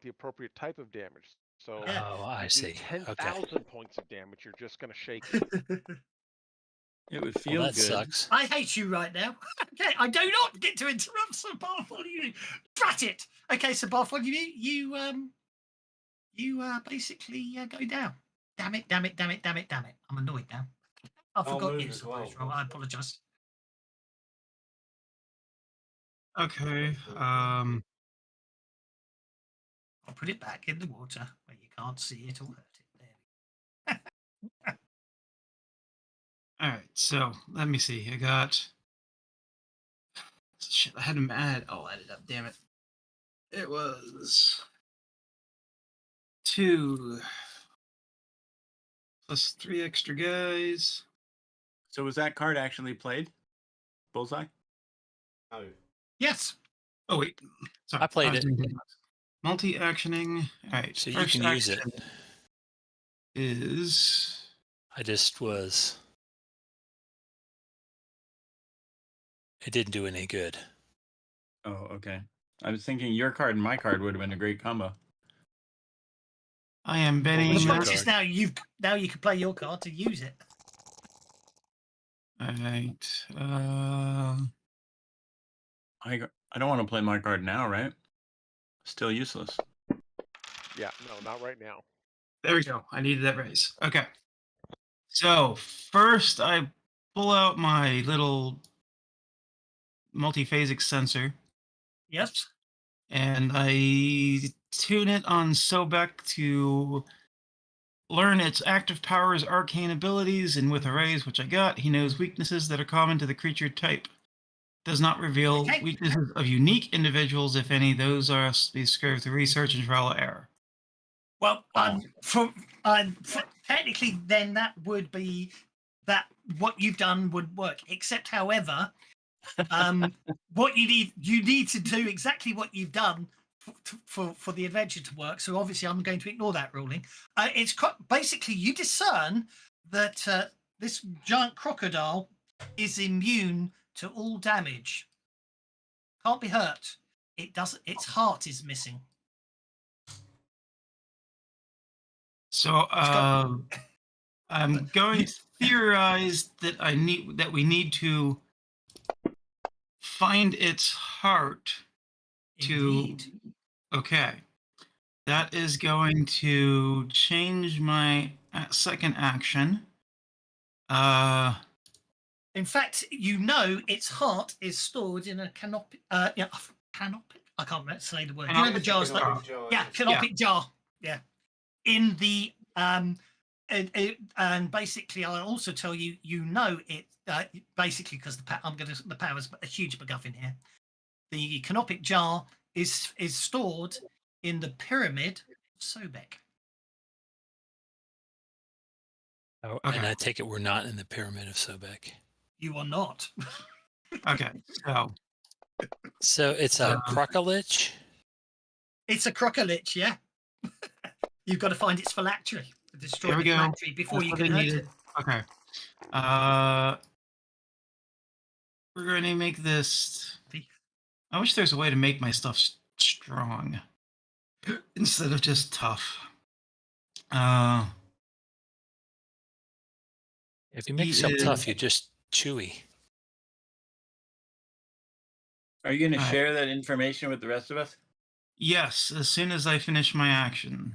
the appropriate type of damage. So Yeah. Oh, I you do see. 10,000 points of damage. You're just going to shake it. It would Well, feel that good. sucks. I hate you right now. Okay, I do not get to interrupt Sir Bartholomew. Drat it. Okay, Sir Bartholomew, you basically go down. Damn it. I'm annoyed now. I forgot move you, as Sir well. Bartholomew. I apologise. Okay. I'll put it back in the water where you can't see it or hurt it. There. All right. So let me see. I got. Shit, I had him add. I'll add it up. Damn it. It was 2 plus 3 extra guys. So was that card actually played? Bullseye? No. Yes. Oh wait, sorry. I played was it. doing multi-actioning. All right. So you first can use it. action Is I just was. It didn't do any good. Oh, okay. I was thinking your card and my card would have been a great combo. I am Well, betting. The your point card. is now you can play your card to use it. All right. I don't want to play my card now, right? Still useless. Yeah, no, not right now. There we go. I needed that raise. Okay. So first, I pull out my little multiphasic sensor, Yes. and I tune it on Sobek to learn its active powers, arcane abilities, and with a raise, which I got, he knows weaknesses that are common to the creature type. Does not reveal Okay. weaknesses of unique individuals, if any. Those are discovered through research and trial and error. Well, Wow. technically, then that would be that what you've done would work. Except, however, what you need to do exactly what you've done for the adventure to work. So obviously, I'm going to ignore that ruling. It's basically you discern that this giant crocodile is immune to all damage. Can't be hurt. It doesn't. Its heart is missing. So I'm going to theorize that we need to find its heart Indeed. Okay. That is going to change my second action. In fact, you know its heart is stored in a canopy. Canopy. I can't say the word. You know the jars that. Yeah, canopic jar. Yeah, in the and basically, I'll also tell you. You know it basically because the power's a huge MacGuffin here. The canopic jar is stored in the pyramid of Sobek. Oh, okay. And I take it we're not in the pyramid of Sobek. You are not. Okay, so it's a crocolich. It's a crocolich, yeah. You've got to find its phylactery, destroy the phylactery before you can hurt it. Okay. We're going to make this. I wish there's a way to make my stuff strong instead of just tough. If you make yourself tough, you're just chewy. Are you going to share that information with the rest of us? Yes, as soon as I finish my action.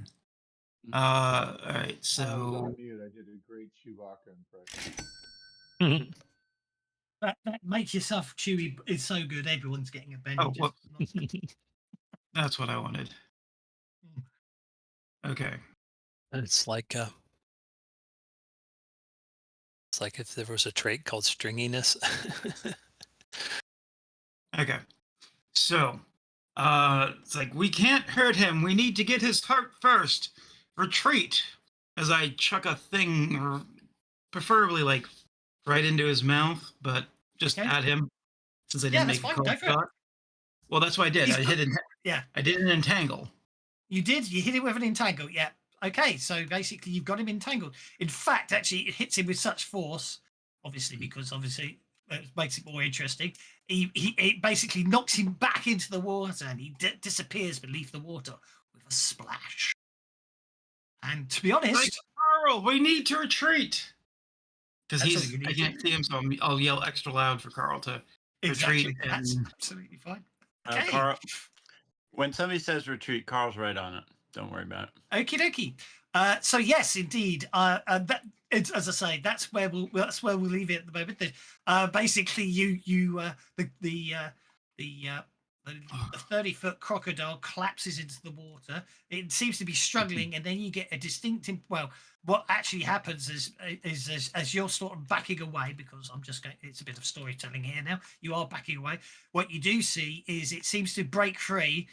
All right, so. I was on mute. I did a great Chewbacca impression. That makes yourself chewy is so good. Everyone's getting a benefit. Oh, that's what I wanted. Okay. It's like if there was a trait called stringiness. Okay. So, it's like, we can't hurt him. We need to get his heart first. Retreat. As I chuck a thing, or preferably like right into his mouth, but just at him, since I didn't make a cold shot. Well, that's what I did. I did an entangle. You did? You hit him with an entangle, yeah. Okay, so basically you've got him entangled. In fact, actually, it hits him with such force, because it makes it more interesting. It basically knocks him back into the water, and he disappears beneath the water with a splash. And to be honest, Carl, we need to retreat. Because I can't see him, so I'll yell extra loud for Carl to retreat. That's absolutely fine. Okay. Carl, when somebody says retreat, Carl's right on it. Don't worry about it. Okie dokie. So yes, indeed. As I say, that's where we'll leave it at the moment. Basically, the 30-foot crocodile collapses into the water. It seems to be struggling, and then you get a distinct. Well, what actually happens is as you're sort of backing away, because it's a bit of storytelling here now. You are backing away. What you do see is it seems to break free,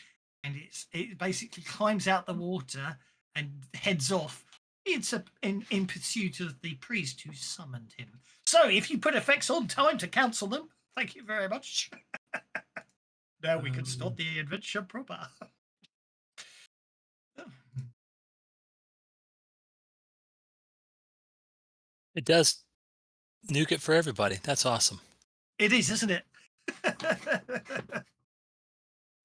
and it basically climbs out the water and heads off in pursuit of the priest who summoned him. So, if you put effects on time to cancel them, thank you very much. Now we can start the adventure proper. It does nuke it for everybody. That's awesome. It is, isn't it?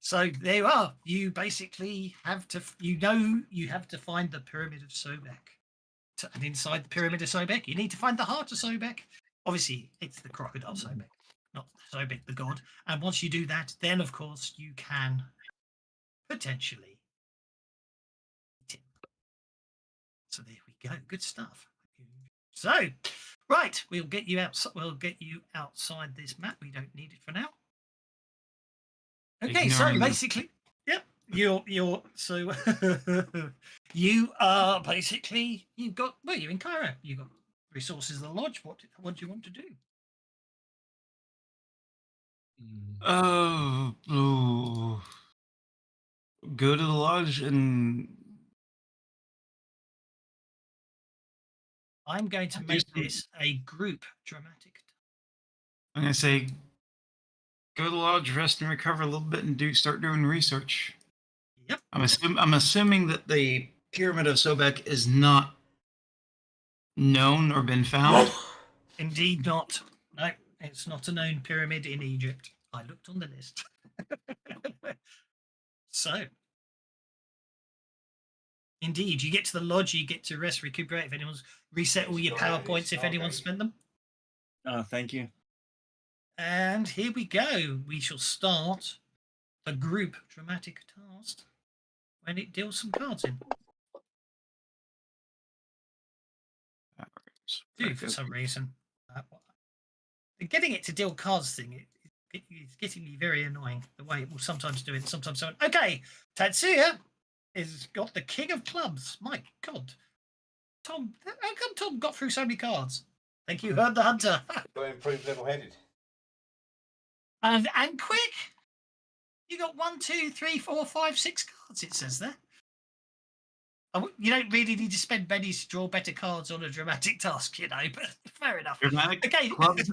So there you are. You basically have to find the Pyramid of Sobek. And inside the Pyramid of Sobek, you need to find the heart of Sobek. Obviously, it's the crocodile Sobek, not Sobek the god. And once you do that, then of course you can potentially eat him. So there we go. Good stuff. So, right, we'll get you out. We'll get you outside this map. We don't need it for now. Okay, so basically, yep, you're so you are basically you're in Cairo. You've got resources of the lodge. What do you want to do? Go to the lodge and I'm going to make this a group dramatic. I'm going to say, go to the lodge, rest and recover a little bit, and start doing research. Yep. I'm assuming that the pyramid of Sobek is not known or been found. Indeed not. No, it's not a known pyramid in Egypt. I looked on the list. So, indeed, you get to the lodge, you get to rest, recuperate. If anyone's reset all your power points, if anyone's spent them. Thank you. And here we go. We shall start a group dramatic task when it deals some cards in. Do for some reason. Getting it to deal cards thing, it's getting me very annoying. The way it will sometimes do it, sometimes so. Okay, Tatsuya has got the King of Clubs. My God, Tom, how come Tom got through so many cards? Thank you, Herb the Hunter. Got improved level-headed. And quick. You got 1, 2, 3, 4, 5, 6 cards. It says there. You don't really need to spend pennies to draw better cards on a dramatic task, you know. But fair enough. Dramatic Okay. clubs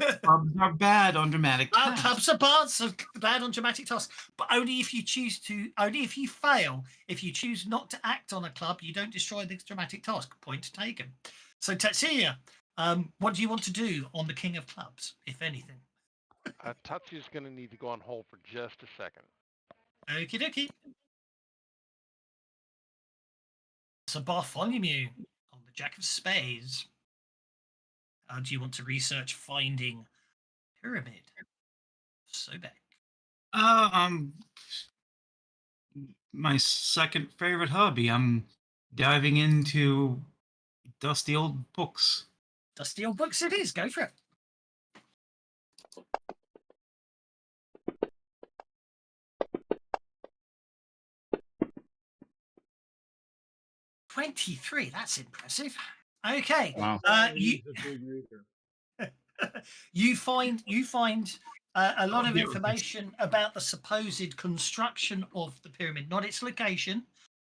are bad on dramatic tasks. Clubs are bad on dramatic tasks, but only if you choose to. Only if you fail. If you choose not to act on a club, you don't destroy the dramatic task. Point taken. So Tetsuya, what do you want to do on the King of Clubs, if anything? Tatsuya's going to need to go on hold for just a second. Okie dokie. So Bartholomew on the Jack of Spades. Do you want to research finding pyramid? Sobek. My second favorite hobby. I'm diving into dusty old books. Dusty old books it is. Go for it. $23. That's impressive. Okay. Wow. You He's a big reader. you find a lot of information about the supposed construction of the pyramid, not its location,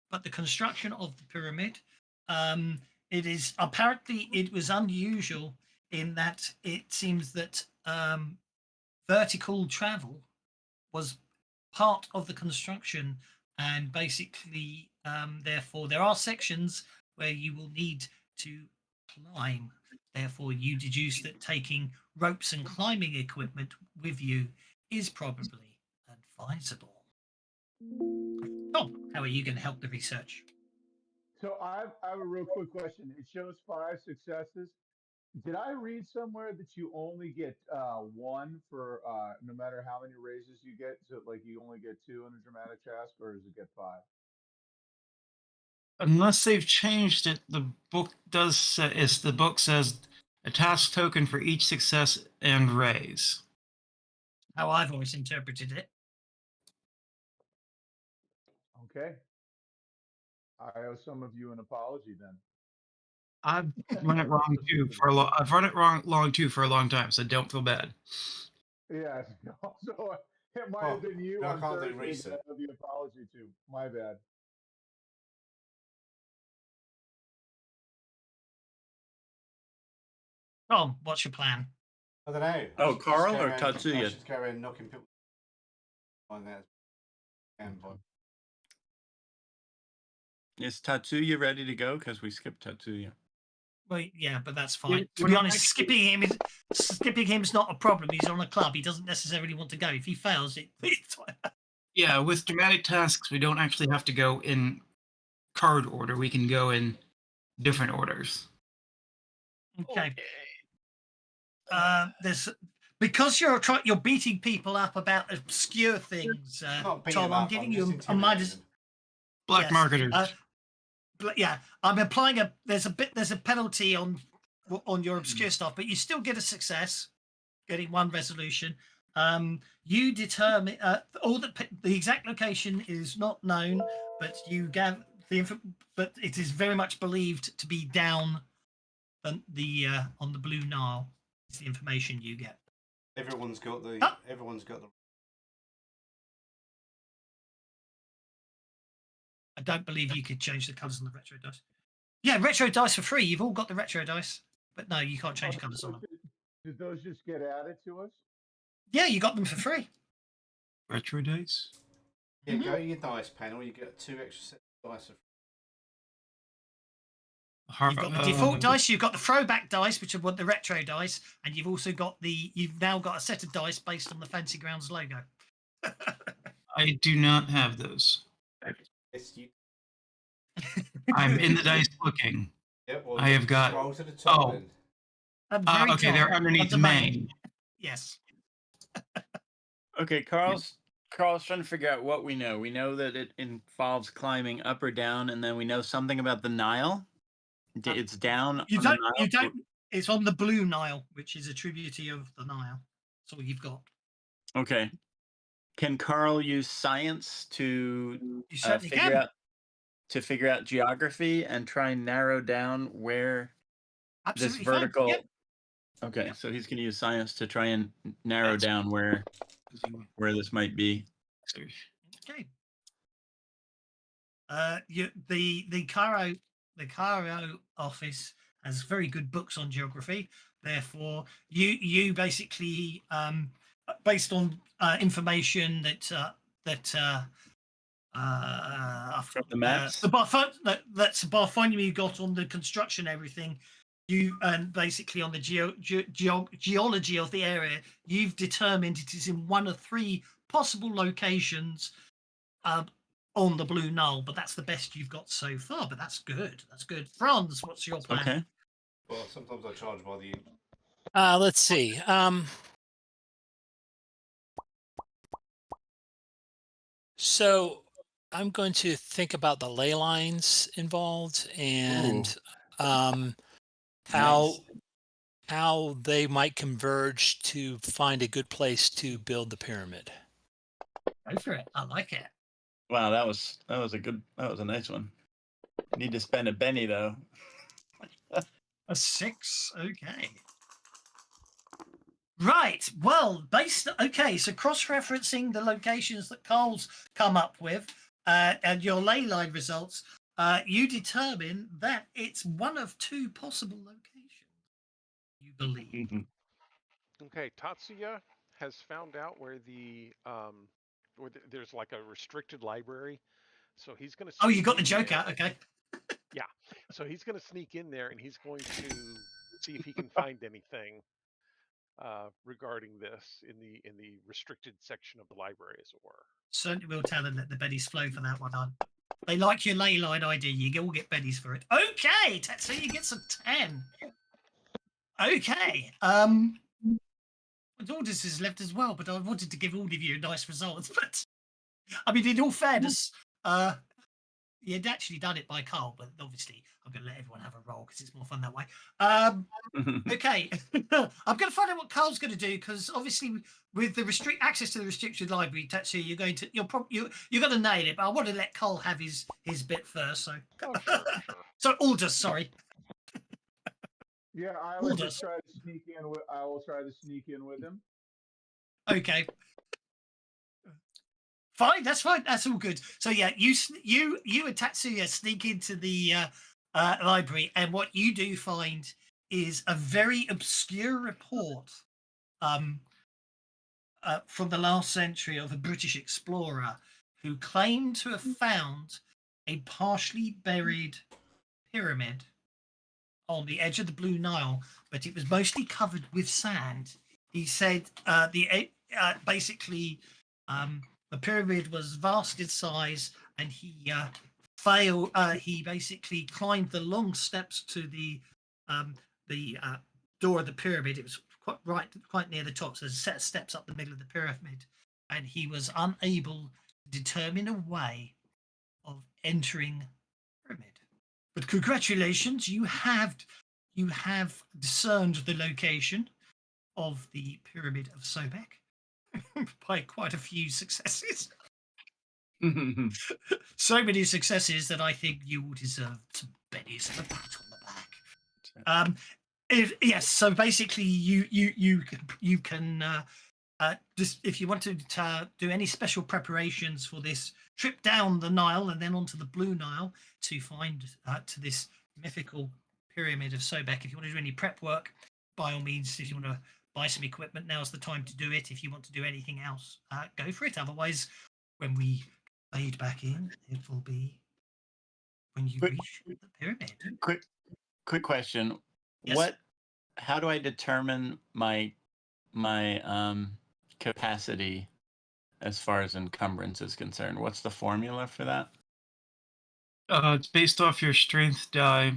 but the construction of the pyramid. It is apparently it was unusual in that it seems that vertical travel was part of the construction, and basically, therefore, there are sections where you will need to climb. Therefore, you deduce that taking ropes and climbing equipment with you is probably advisable. Tom, how are you going to help the research? So I have a real quick question. It shows 5 successes. Did I read somewhere that you only get 1 for no matter how many raises you get? So like you only get 2 in a dramatic task, or does it get 5? Unless they've changed it, the book does say, the book says a task token for each success and raise. How I've always interpreted it. Okay. I owe some of you an apology then. I've run it wrong too for a long. I've run it wrong too for a long time, so don't feel bad. Yeah. So it might have been you no, I on can't do Thursday research. that I owe the apology to. My bad. Tom, what's your plan? I don't know. Oh, Carl or I Tatsuya? should go around knocking people on that. Is Tatsuya ready to go? Because we skipped Tatsuya. Well, yeah, but that's fine. Yeah, To be honest, skipping him is not a problem. He's on a club. He doesn't necessarily want to go. If he fails, it's Yeah, with dramatic tasks, we don't actually have to go in card order. We can go in different orders. okay. There's because you're beating people up about obscure things. Tom, I'm giving you a minus. Black Yes, marketers. Yeah, I'm applying there's a penalty on your obscure stuff, but you still get a success, getting 1 resolution. You determine the exact location is not known, but you gather but it is very much believed to be down on the Blue Nile. Is the information you get. Everyone's got the. Everyone's got the. I don't believe you could change the colours on the retro dice. Yeah, retro dice for free. You've all got the retro dice, but no, you can't change colours on them. Did those just get added to us? Yeah, you got them for free. Retro dice. Yeah, go to your dice panel. You get 2 extra sets of dice. You've got the default dice, you've got the throwback dice, which are what the retro dice, and you've also got you've now got a set of dice based on the Fancy Grounds logo. I do not have those. Yes, you. I'm in the dice looking. Yep. Well, I have got. scroll to the top. Oh, Very okay, top, they're underneath on main. Yes. Okay, Carl's trying to figure out what we know. We know that it involves climbing up or down, and then we know something about the Nile. It's down. You on the don't. Nile. You don't. It's on the Blue Nile, which is a tributary of the Nile. That's all you've got. Okay. Can Carl use science to You certainly figure out geography and try and narrow down where Absolutely this vertical? Fine. Yep. Okay, so he's going to use science to try and narrow down where this might be. Okay. The Cairo office has very good books on geography. Therefore, you basically based on information From the maps? That's Bartholomew got on the construction, everything. You and basically on the geology of the area, you've determined it is in one of 3 possible locations on the Blue Nile, but that's the best you've got so far. But that's good. That's good. Franz, what's your plan? Okay. Well, sometimes I charge by the. Let's see. So I'm going to think about the ley lines involved and how they might converge to find a good place to build the pyramid. Go for it. I like it. Wow, that was a nice one. Need to spend a penny though. A 6. Okay. Right. Well, so cross-referencing the locations that Carl's come up with and your ley line results, you determine that it's one of 2 possible locations, you believe. Okay, Tatsuya has found out where there's like a restricted library, so he's going to. Oh, you got the joke out. Okay. Yeah, so he's going to sneak in there and he's going to see if he can find anything regarding this in the restricted section of the library, as it were. Certainly will tell them that the Betty's flow for that one on. They like your ley line ID. You all get Betty's for it. Okay, Tatsuya gets a 10. Okay. Orders is left as well, but I wanted to give all of you nice results. But I mean, in all fairness, you'd actually done it by Carl, but obviously I'm going to let everyone have a roll because it's more fun that way. Okay, I'm going to find out what Carl's going to do because obviously with the access to the restricted library, Tatsuya, you're going to nail it. But I want to let Carl have his bit first. So, sure. So Aldous, sorry. Yeah, I will just try to sneak in. I will try to sneak in with him. Okay. Fine, that's fine. That's all good. So yeah, you and Tatsuya sneak into the library, and what you do find is a very obscure report from the last century of a British explorer who claimed to have found a partially buried pyramid on the edge of the Blue Nile, but it was mostly covered with sand. He said basically the pyramid was vast in size, and he he basically climbed the long steps to the door of the pyramid. It was quite near the top, so there's a set of steps up the middle of the pyramid, and he was unable to determine a way of entering the pyramid. But congratulations, you have discerned the location of the pyramid of Sobek by quite a few successes. So many successes that I think you will deserve some bennies and a pat on the back. Yes, so basically you can just, if you want to do any special preparations for this trip down the Nile and then onto the Blue Nile to find to this mythical pyramid of Sobek. If you want to do any prep work, by all means, if you want to buy some equipment, now's the time to do it. If you want to do anything else, go for it. Otherwise, when we fade back in. It will be when you Quick- reach the pyramid. Quick question. Yes. How do I determine my capacity as far as encumbrance is concerned? What's the formula for that? It's based off your strength die.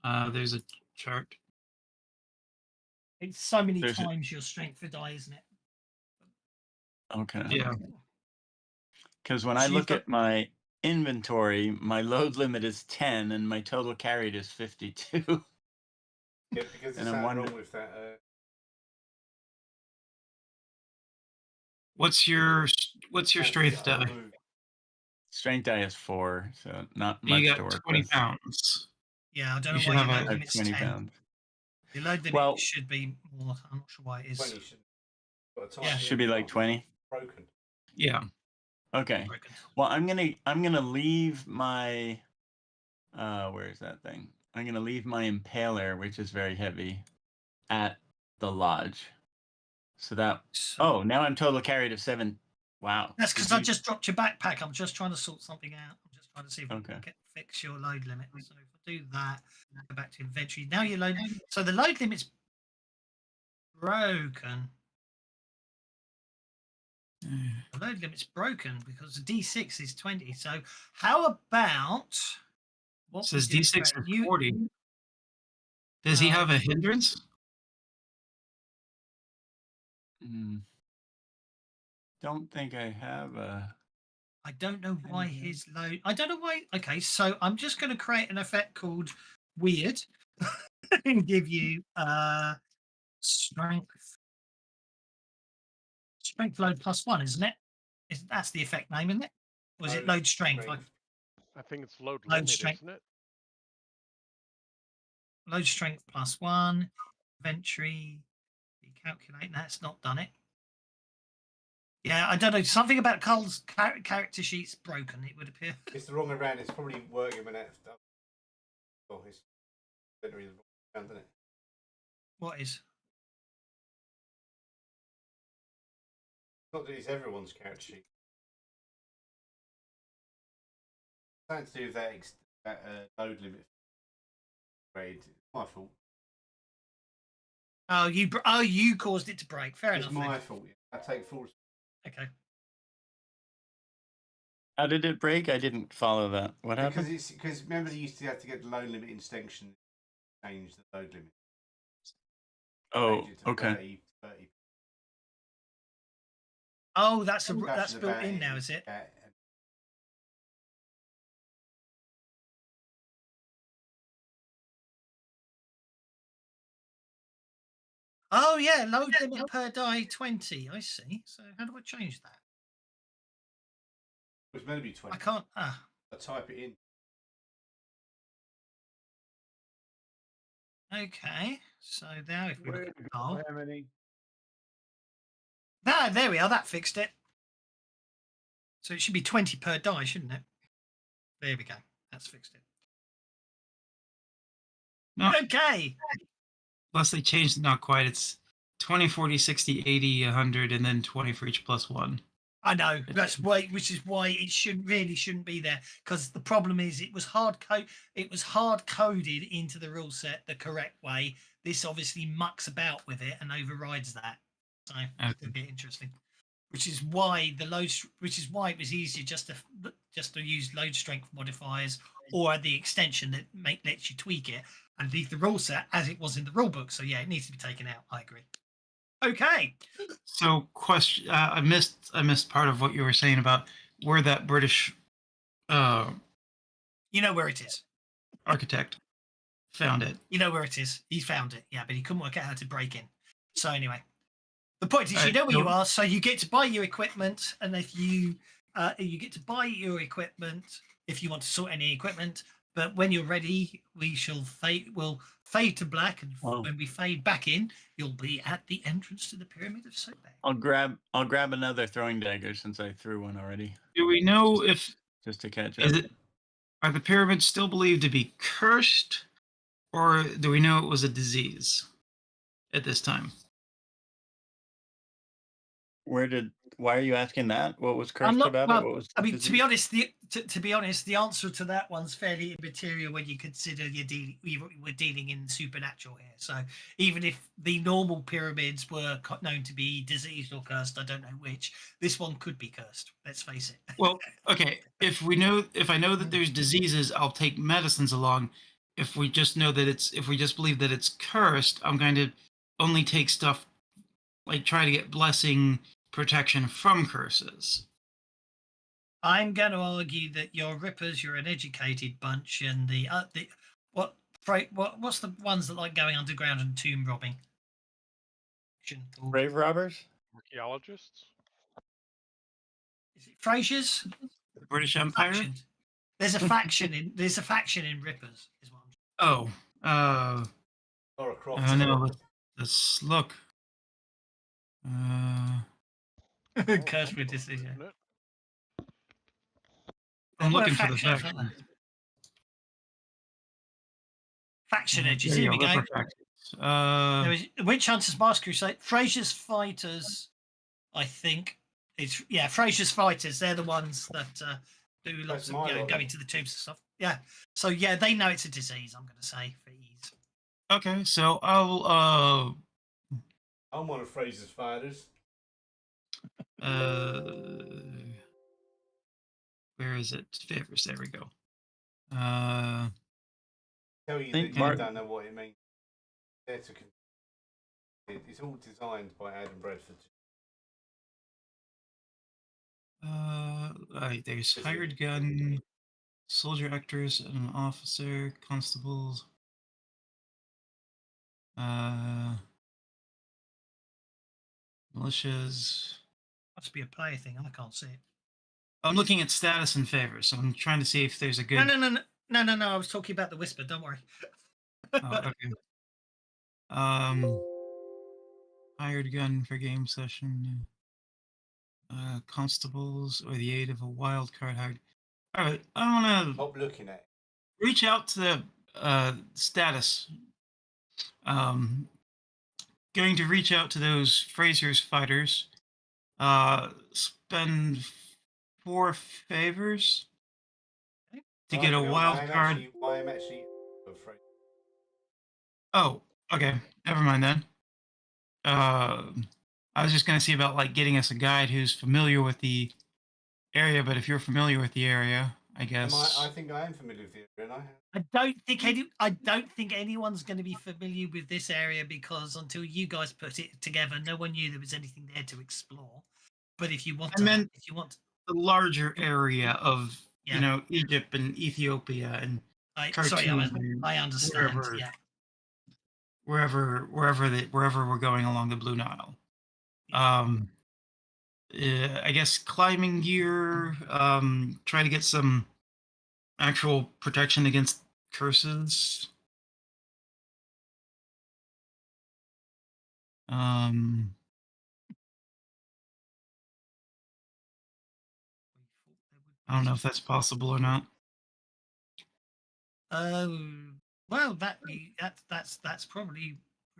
There's a chart. It's so many There's a- times your strength for die, isn't it? Okay. Yeah. Because when So I you've look got- at my inventory, my load limit is 10 and my total carried is 52. Yeah, because And there's I'm something wondering- wrong with that. What's your strength I'll die? move. Strength die is 4, so not much You to got work 20 with. pounds. Yeah, I don't You know should why have your a- load I have limit's 20 10. pounds. Your load limit Well- should be more. I'm not sure why it is. 20 should. Got a time Yeah. at the Should be end, like 20. broken. Yeah. Okay. Broken. Well, I'm gonna leave my where is that thing? I'm gonna leave my impaler, which is very heavy, at the lodge. So that So now I'm total carried of 7. Wow. that's Did because I you- just dropped your backpack. I'm just trying to sort something out. I'm just trying to see if we Okay. can fix your load limit. So if I do that, go back to inventory. Now your load. So the load limit's broken. The load limit's broken because the D6 is 20. So how about what It says we did D6 correct? is 40. Does he have a hindrance? Don't think I have a. I don't know why his load. I don't know why. Okay, so I'm just going to create an effect called weird and give you strength load +1, isn't it? That's the effect name, isn't it? Or is it load strength? I think it's load Load limit, strength. isn't it? Load strength +1, inventory. You calculate that's not done it. Yeah, I don't know. Something about Carl's character sheet's broken, it would appear. It's the wrong way around. It's probably working when that's done. Oh, it's literally the wrong way around, isn't it? What is? Not that it's everyone's character sheet. Something to do with that load limit grade. It's my fault. Oh, you caused it to break. Fair It's enough. my then. fault. I take full. Okay. How did it break? I didn't follow that. What happened? Because remember they used to have to get the load limit extension, change the load limit. Oh, Change it to okay. 30. Oh, that's built about in it. now, is it? Oh yeah, load limit per die 20. I see. So how do I change that? It was meant to be 20. I can't. I type it in. Okay. So now if we Way look to at go, Carl, Hemany. there we are. That fixed it. So it should be 20 per die, shouldn't it? There we go. That's fixed it. No, Okay. unless they changed it, not quite. It's 20, 40, 60, 80, 100, and then 20 for each +1. I know that's why, which is why it shouldn't be there. Because the problem is, it was hard coded into the rule set the correct way. This obviously mucks about with it and overrides that. So it's going to get interesting. Which is why it was easier just to use load strength modifiers or the extension that lets you tweak it and leave the rule set as it was in the rule book. So yeah, it needs to be taken out. I agree. Okay. So, question: I missed part of what you were saying about where that British You know where it is. architect found it. You know where it is. He found it. Yeah, but he couldn't work out how to break in. So anyway, the point is, you know where you are, so you get to buy your equipment, and if you get to buy your equipment if you want to sort any equipment. But when you're ready, we'll fade to black, and when we fade back in, you'll be at the entrance to the Pyramid of Sobek. I'll grab another throwing dagger since I threw one already. Do we know if just to catch up? Are the pyramids still believed to be cursed, or do we know it was a disease at this time? Where did Why are you asking that? What was I'm cursed not. about it? Well, What was I the mean, to be disease? honest, to be honest, the answer to that one's fairly immaterial when you consider we're dealing in supernatural here. So even if the normal pyramids were known to be diseased or cursed, I don't know which. This one could be cursed. Let's face it. Well, okay. If I know that there's diseases, I'll take medicines along. If we just believe that it's cursed, I'm going to only take stuff like try to get blessing protection from curses. I'm going to argue that you're rippers. You're an educated bunch, and what's the ones that like going underground and tomb robbing? Grave robbers? Archaeologists? Is it Frasier's? British Empire? Faction. There's a faction in Rippers. Is what Oh, Or a cross. I know. Let's look. Curse with decision. Isn't it? I'm There were looking for the factions, faction. weren't there? Faction edges. There Here you we go, go. Ripper factions. There was Witch Hunters, Mask Crusade, Frasier's Fighters. I think it's Frasier's Fighters. They're the ones that do lots of go into the tombs and stuff. Yeah. So yeah, they know it's a disease. I'm going to say for ease. Okay, so I'll I'm one of Fraser's fighters. where is it? Favors. There we go. Tell you that you don't know what it means. It's all designed by Adam Bradford. There's hired gun, soldier actors, and an officer, constables. Militias. Must be a player thing. I can't see it. I'm looking at status and favors, so I'm trying to see if there's a good. No. I was talking about the whisper. Don't worry. Oh, okay. Hired gun for game session. Constables or the aid of a wild card hired. All right, I want to Stop looking at it. reach out to status. Going to reach out to those Fraser's fighters. Spend 4 favors to get a wild card. I am actually afraid. Oh, okay. Never mind then. I was just going to see about like getting us a guide who's familiar with the area, but if you're familiar with the area, I guess. I think I am familiar with the area, and I don't think anyone's going to be familiar with this area because until you guys put it together, no one knew there was anything there to explore. But if you want, the larger area of Egypt and Ethiopia and Khartoum, I understand. Wherever we're going along the Blue Nile. I guess climbing gear. Try to get some actual protection against curses. I don't know if that's possible or not. Well, that's probably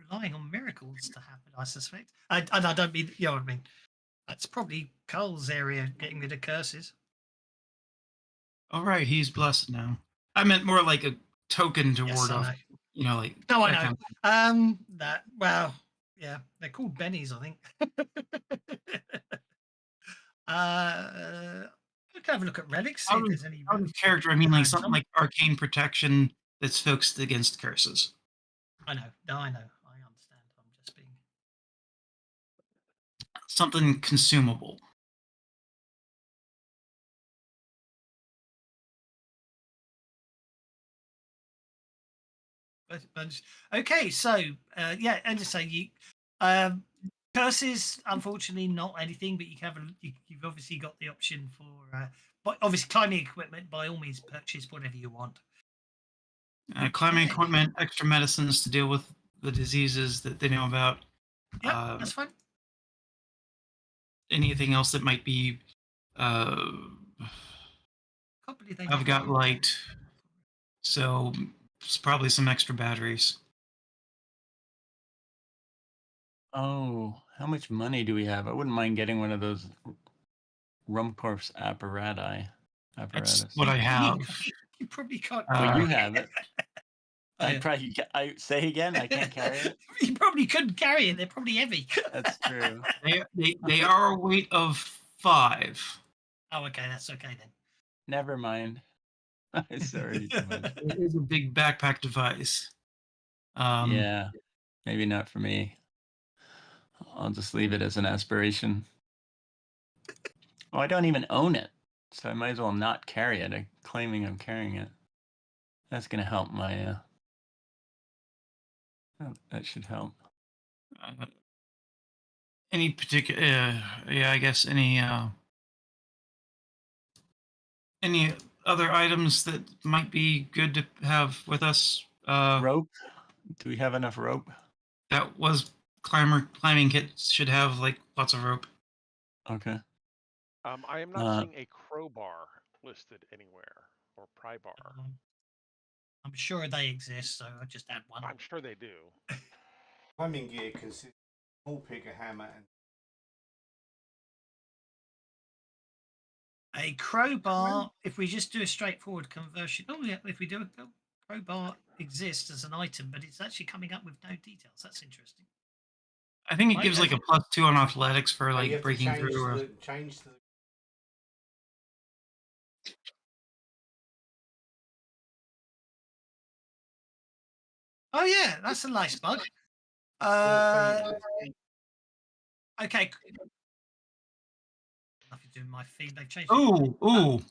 relying on miracles to happen, I suspect. I don't mean, you know what I mean. That's probably Cole's area getting rid of curses. All right, he's blessed now. I meant more like a token to ward off, like. No, I know. They're called bennies, I think. We can have a look at relics. See if there's any. Out of character, I mean like something like arcane protection that's focused against curses. I know. No, I know. I understand. I'm just being something consumable. Okay, so and to say you curses, unfortunately not anything, but you can have you've obviously got the option for but obviously climbing equipment. By all means, purchase whatever you want. Climbing equipment, extra medicines to deal with the diseases that they know about. Yeah, that's fine. Anything else that might be I've got light, so it's probably some extra batteries. Oh, how much money do we have? I wouldn't mind getting one of those Rumkorf's apparatus. That's what I have. You probably can't. Well, you have it. Oh, yeah. I say again, I can't carry it. You probably couldn't carry it. They're probably heavy. That's true. They are a weight of 5. Oh, okay, that's okay then. Never mind. It's already too much. It is a big backpack device. Yeah, maybe not for me. I'll just leave it as an aspiration. Oh, I don't even own it, so I might as well not carry it. I'm claiming I'm carrying it. That's gonna help my. That should help. Any particular? Yeah, I guess any other items that might be good to have with us? Rope? Do we have enough rope? That was climbing kits should have like lots of rope. Okay. I am not seeing a crowbar listed anywhere or pry bar. I'm sure they exist, so I'll just add one. I'm sure they do. Climbing gear consists of a small pick, a hammer, and a crowbar. If we just do a straightforward conversion, oh yeah, if we do a crowbar exists as an item, but it's actually coming up with no details. That's interesting. I think it gives like a +2 on athletics for like breaking through. Or... Change to the... Oh yeah, that's a nice bug. Okay. Nothing to do with my feed. They've changed. Ooh.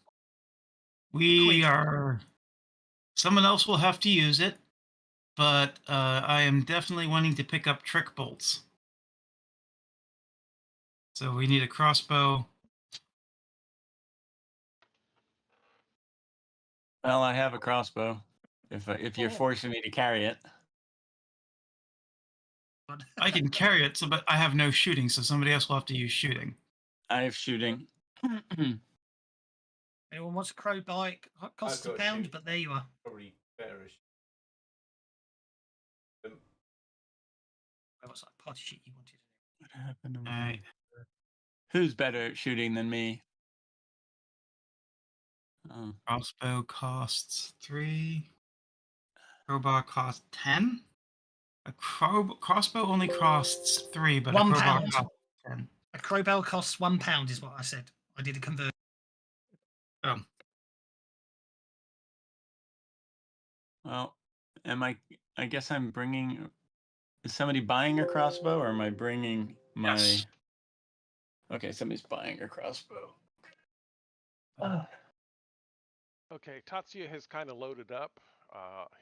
We are. Someone else will have to use it, but I am definitely wanting to pick up trick bolts. So we need a crossbow. Well, I have a crossbow. If you're forcing me to carry it, I can carry it, but I have no shooting, so somebody else will have to use shooting. I have shooting. Anyone wants a crowbar? It costs £1, but there you are. Probably better. What's that party sheet you wanted? What happened? All right. Who's better at shooting than me? Crossbow costs 3. Crowbar costs 10. A crossbow only costs 3, but £1 a crowbar costs 10. A crowbar costs £1 is what I said. I did a conversion. Oh. Well, I guess I'm bringing. Is somebody buying a crossbow, or am I bringing my? Yes. Okay, somebody's buying a crossbow. Okay, Tatsuya has kind of loaded up.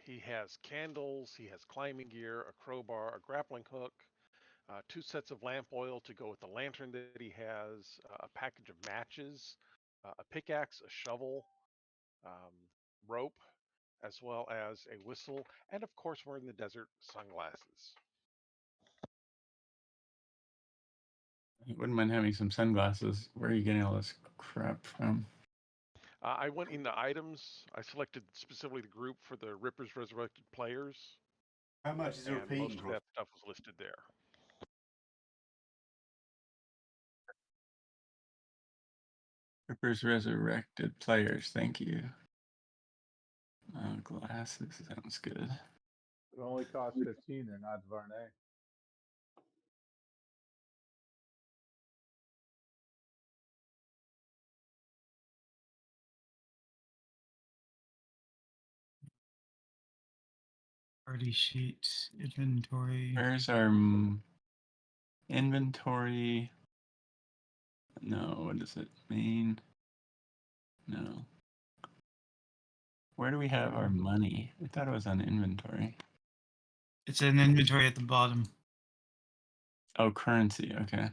He has candles, he has climbing gear, a crowbar, a grappling hook, 2 sets of lamp oil to go with the lantern that he has, a package of matches, a pickaxe, a shovel, rope, as well as a whistle, and of course we're in the desert, sunglasses. I wouldn't mind having some sunglasses. Where are you getting all this crap from? I went into items. I selected specifically the group for the Rippers Resurrected players. How much is a repeating? Most of that stuff was listed there. Rippers Resurrected players. Thank you. Glasses. Sounds good. It only costs 15. They're not Varney. Party sheet, inventory. Where's our inventory? No, what does it mean? No. Where do we have our money? I thought it was on inventory. It's an inventory at the bottom. Oh, currency. Okay.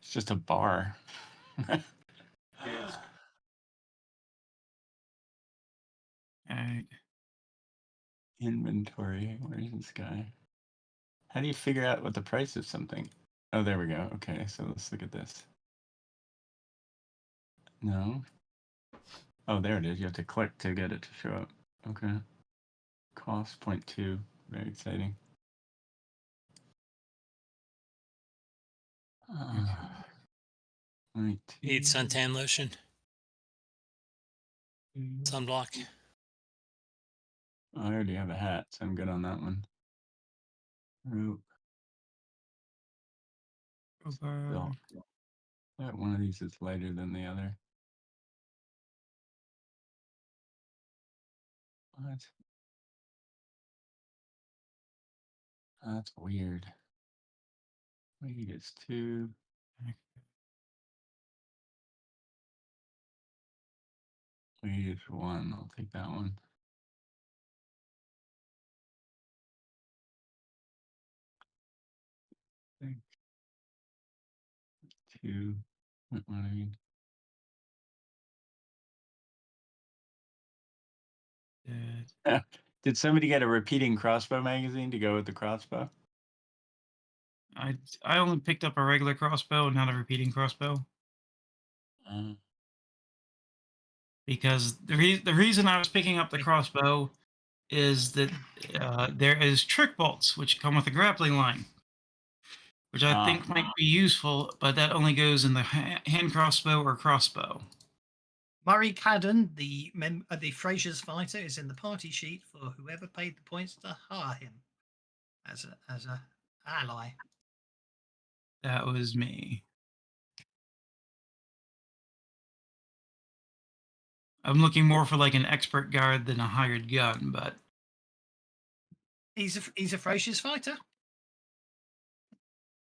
It's just a bar. Yes. All right. Inventory. Where's this guy? How do you figure out what the price of something? Oh, there we go. Okay, so let's look at this. No. Oh, there it is. You have to click to get it to show up. Okay. Cost 0.2. Very exciting. Right. Need suntan lotion, sunblock. I already have a hat, so I'm good on that one. Rope. Still, one of these is lighter than the other. What? That's weird. Weight is 2. Weight is 1. I'll take that one. Think. 2. What I mean? Did somebody get a repeating crossbow magazine to go with the crossbow? I only picked up a regular crossbow, not a repeating crossbow. Because the reason I was picking up the crossbow is that there is trick bolts which come with a grappling line, which I think might be useful, but that only goes in the hand crossbow or crossbow. Murray Cadden, the Fraser's fighter, is in the party sheet for whoever paid the points to hire him as a ally. That was me. I'm looking more for like an expert guard than a hired gun, but he's a Fraser's fighter.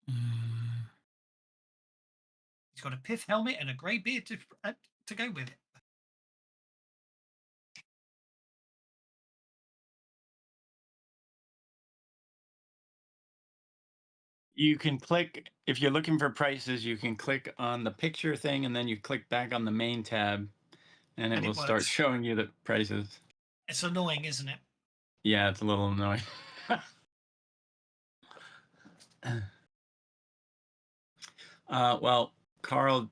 He's got a pith helmet and a grey beard to go with it. You can click, if you're looking for prices, you can click on the picture thing and then you click back on the main tab and it will start showing you the prices. It's annoying, isn't it? Yeah, it's a little annoying. Well, Carl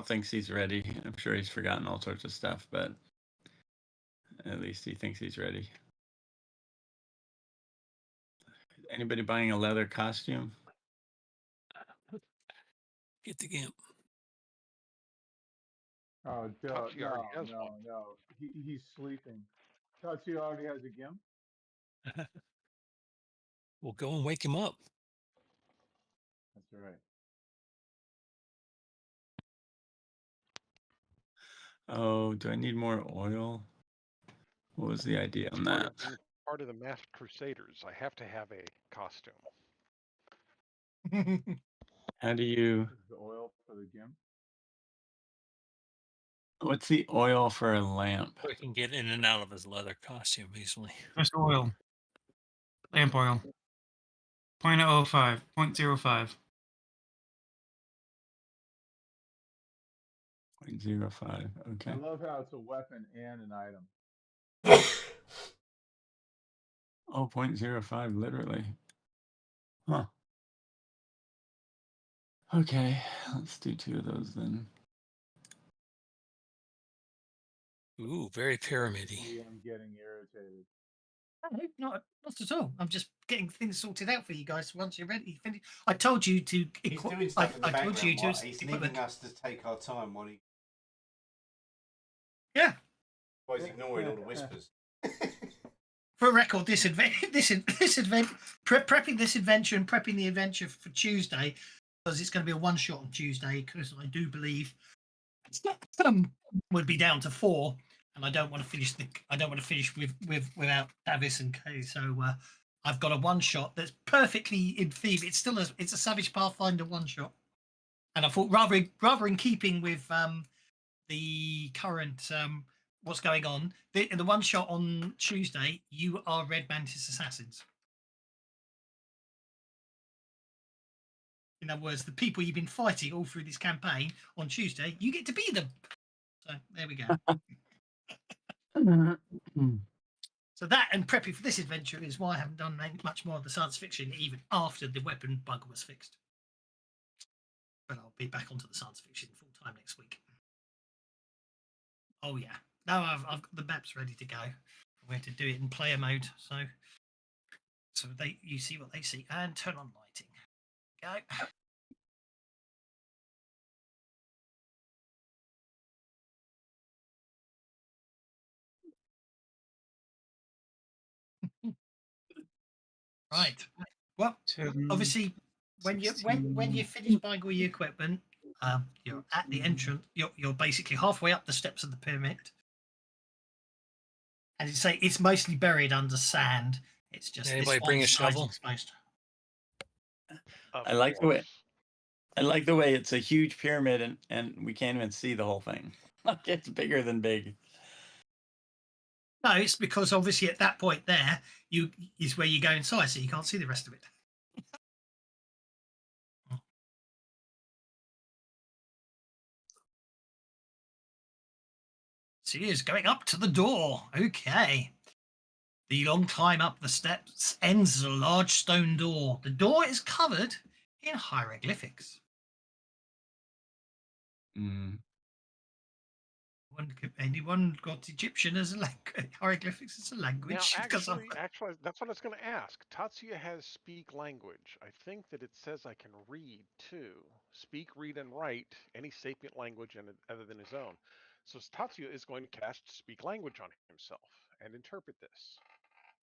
thinks he's ready. I'm sure he's forgotten all sorts of stuff, but at least he thinks he's ready. Anybody buying a leather costume? Get the gimp. Oh, no. He's sleeping. Tatsu already has a gimp? We'll go and wake him up. That's all right. Oh, do I need more oil? What was the idea on that? Part of the Masked Crusaders. I have to have a costume. How do you... The oil for the gimp? What's the oil for a lamp? We can get in and out of his leather costume easily. Just oil. Lamp oil. 0.05. 0.05. 0.05. Okay. I love how it's a weapon and an item. Oh, 0.05, literally. Huh. Okay, let's do 2 of those then. Ooh, very pyramidy. I'm getting irritated. No, not at all. I'm just getting things sorted out for you guys once you're ready. I told you to. He's doing stuff in the background. He's equip leaving it. us to take our time while he. Yeah. While he's ignoring all the whispers. For a record, prepping this adventure and prepping the adventure for Tuesday, because it's going to be a one shot on Tuesday. Because I do believe would be down to 4. And I don't want to finish without Davis and Kay. So I've got a one shot that's perfectly in theme. It's a Savage Pathfinder one shot, and I thought rather in keeping with the current what's going on, the one shot on Tuesday, you are Red Mantis assassins. In other words, the people you've been fighting all through this campaign on Tuesday, you get to be them. So there we go. So that and prepping for this adventure is why I haven't done much more of the science fiction even after the weapon bug was fixed. But I'll be back onto the science fiction full time next week. Oh yeah, now I've got the maps ready to go. I'm going to do it in player mode, so you see what they see, and turn on lighting. Go. Right. Well, 10, obviously, when you 16. finish buying all your equipment, you're at the entrance. You're basically halfway up the steps of the pyramid, and you say it's mostly buried under sand. It's just Anybody this bring one a side's shovel? exposed. Of I like the way course. I like the way it's a huge pyramid and we can't even see the whole thing. Like it's bigger than big. No, it's because obviously at that point there, you is where you go inside, so you can't see the rest of it. So he is going up to the door. Okay. The long climb up the steps ends at a large stone door. The door is covered in hieroglyphics. Mm. Anyone got Egyptian as a language? Hieroglyphics as a language? Now, Because actually, that's what I was going to ask. Tatsuya has speak language. I think that it says I can read too. Speak, read, and write any sapient language other than his own. So Tatsuya is going to cast speak language on himself and interpret this.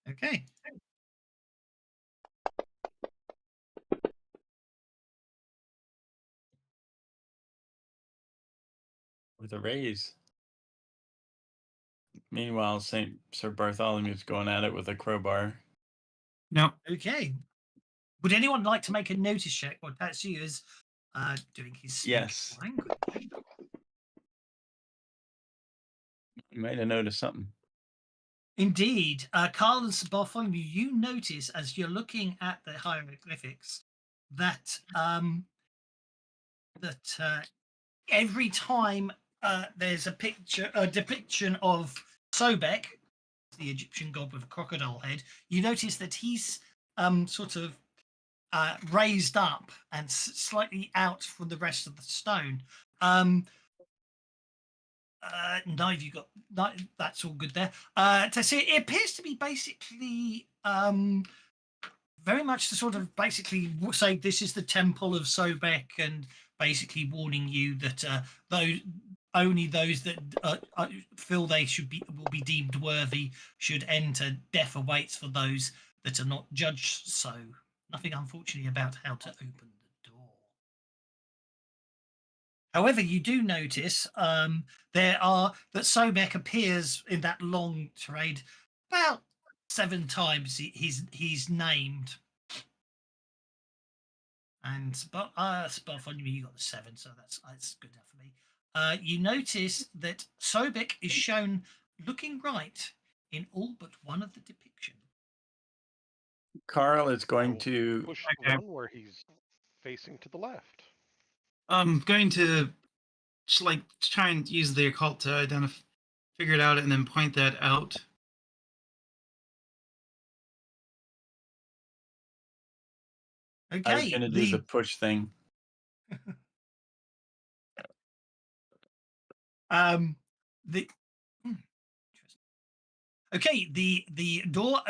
okay. With a raise. Meanwhile, Saint Sir Bartholomew's going at it with a crowbar. No. Okay. Would anyone like to make a notice check while Tatsuya is doing his speak Yes. language? You might have noticed something. Indeed. Carl and Sir Bartholomew, you notice as you're looking at the hieroglyphics that every time there's a depiction of Sobek, the Egyptian god with a crocodile head, you notice that he's sort of raised up and slightly out from the rest of the stone. No, you got that. That's all good there. To see, it appears to be basically very much to sort of basically say this is the temple of Sobek, and basically warning you that only those that feel they will be deemed worthy should enter. Death awaits for those that are not judged so. Nothing, unfortunately, about how to open the door. However, you do notice that Sobek appears in that long trade about 7 times. He's named, and Bartholomew, you got the 7, so that's good enough for me. You notice that Sobek is shown looking right in all but one of the depiction. Carl is I going will to push Okay. one where he's facing to the left. I'm going to just like try and use the occult to figure it out and then point that out. Okay. I was going to do the push thing. Okay, the door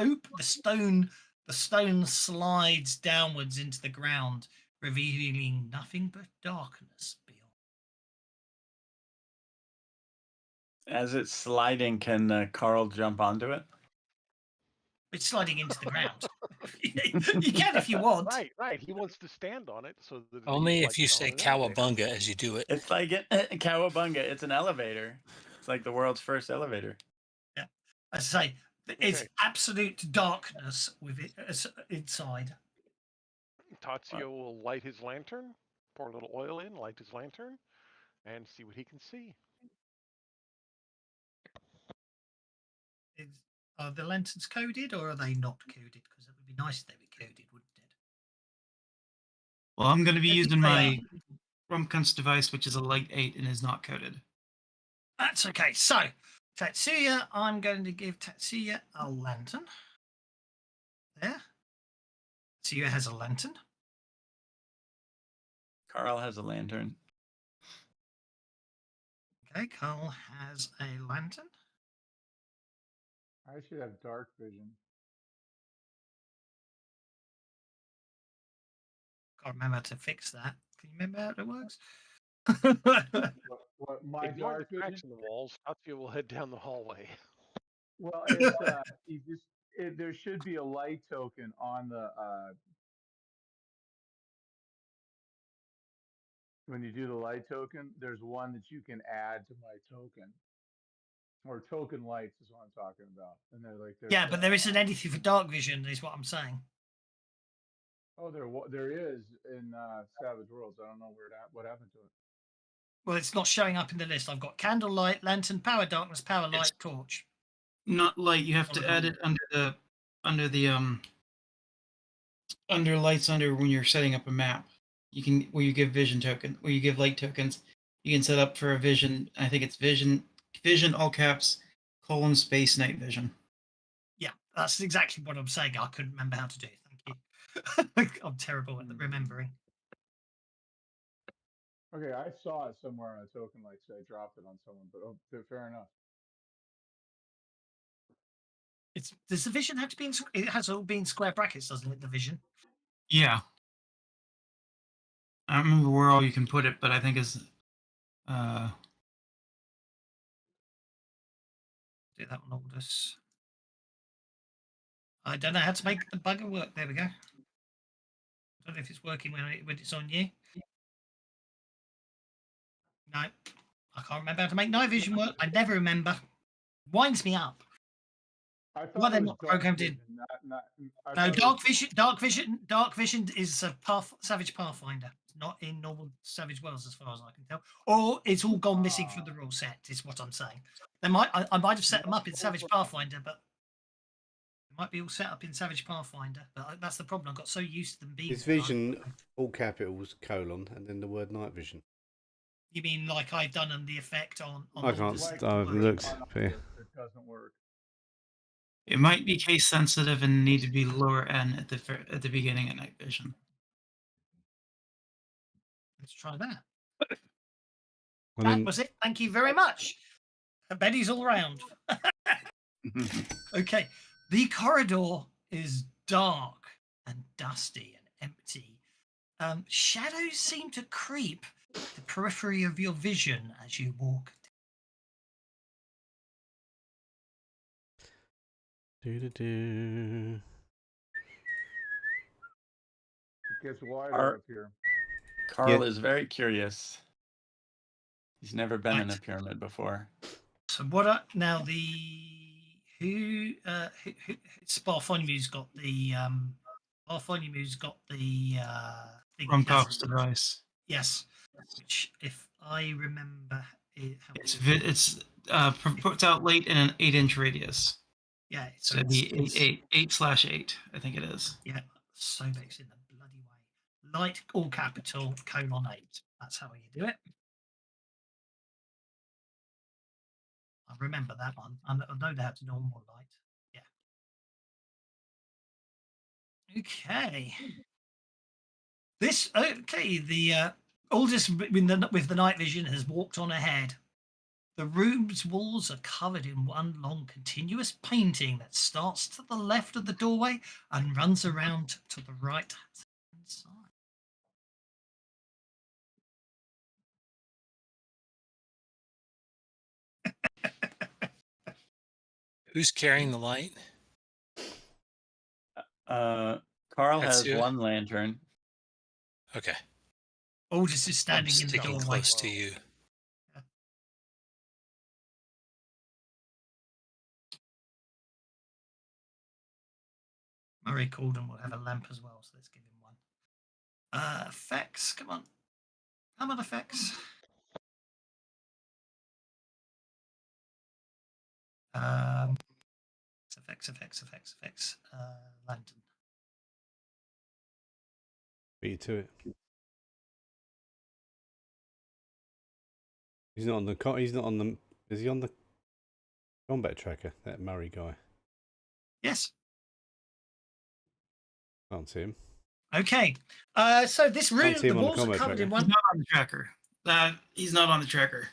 the stone slides downwards into the ground, revealing nothing but darkness beyond. As it's sliding, can Carl jump onto it? It's sliding into the ground. You can if you want. Right. He wants to stand on it so that Only he's if you like say on an elevator. cowabunga as you do it. It's like Cowabunga. It's an elevator. It's like the world's first elevator. Yeah, as I say, it's Okay. absolute darkness with it inside. Tatsuya will light his lantern, pour a little oil in, light his lantern, and see what he can see. Are the lanterns coded or are they not coded? Because it would be nice if they were coded, wouldn't it? Well, I'm going to be I think using they my Rumkunst device, which is a light 8 and is not coded. That's okay. So, Tatsuya, I'm going to give Tatsuya a lantern. There. Tatsuya has a lantern. Carl has a lantern. Okay, Carl has a lantern. I should have dark vision. Can't remember how to fix that. Can you remember how it works? What my Ignore dark the vision? cracks in the walls. Tatsuya will head down the hallway. Well, it's there should be a light token on the when you do the light token. There's one that you can add to my token, or token lights is what I'm talking about. And they're like, Yeah, but there isn't anything for dark vision, is what I'm saying. Oh, there is in Savage Worlds. I don't know what happened to it. Well, it's not showing up in the list. I've got candlelight, lantern, power darkness, power light, It's- torch. Not light. You have to add it under lights under when you're setting up a map. You can where you give vision token, where you give light tokens. You can set up for a vision. I think it's vision all caps :space night vision. Yeah, that's exactly what I'm saying. I couldn't remember how to do it. Thank you. I'm terrible at remembering. Okay, I saw it somewhere on a token light, so I dropped it on someone. But fair enough. Does the vision have to be in? It has all been square brackets, doesn't it? The vision. Yeah. I don't remember where all you can put it, but I think it's Do that on all this. I don't know how to make the bugger work. There we go. I don't know if it's working when it's on you. No, I can't remember how to make night vision work. I never remember. Winds me up. I thought Well, they're it was not dark programmed in. vision, not. I No, thought it dark vision is a Savage Pathfinder, not in normal Savage Worlds, as far as I can tell. Or it's all gone missing from the rule set. Is what I'm saying. I might have set them up in Savage Pathfinder, but they might be all set up in Savage Pathfinder. But that's the problem. I got so used to them being. It's vision, all capitals, : and then the word night vision. You mean like I've done on the effect on I can't. all the I've looked here. It doesn't work. it might be case sensitive and need to be lower N at the beginning of night vision. Let's try that. And That then, was it. Thank you very much. Betty's all round. Okay. The corridor is dark and dusty and empty. Shadows seem to creep the periphery of your vision as you walk. doo-doo-doo. It gets wider up here. Carl is very curious. He's never been in a Right. pyramid before. So what? Now who Bartholomew's got the Bartholomew's got the thing. From he does. Cox device. Yes, which if I remember, It's puts out late in an 8-inch radius. Yeah, So it'd be 8/8. I think it is. Yeah, Sobek's in the bloody way. Light, all capital, : 8. That's how you do it. I remember that one. I know they have to normal light. Yeah. Okay. The Aldous with the night vision has walked on ahead. The room's walls are covered in one long continuous painting that starts to the left of the doorway and runs around to the right hand side. Who's carrying the light? Carl has Katsuya? one lantern. Okay. Aldous is I'm standing in the sticking doorway. close to you. Murray Calden will have a lamp as well, so let's give him one. Effects, come on. Come on, effects. Effects. Lantern. Beat you to it. He's not on the. He's not on the. Is he on the combat tracker? That Murray guy. Yes. Can't see him. Okay. So this room, see the him on the walls are combat covered in tracker. He's one. not on the tracker. He's not on the tracker.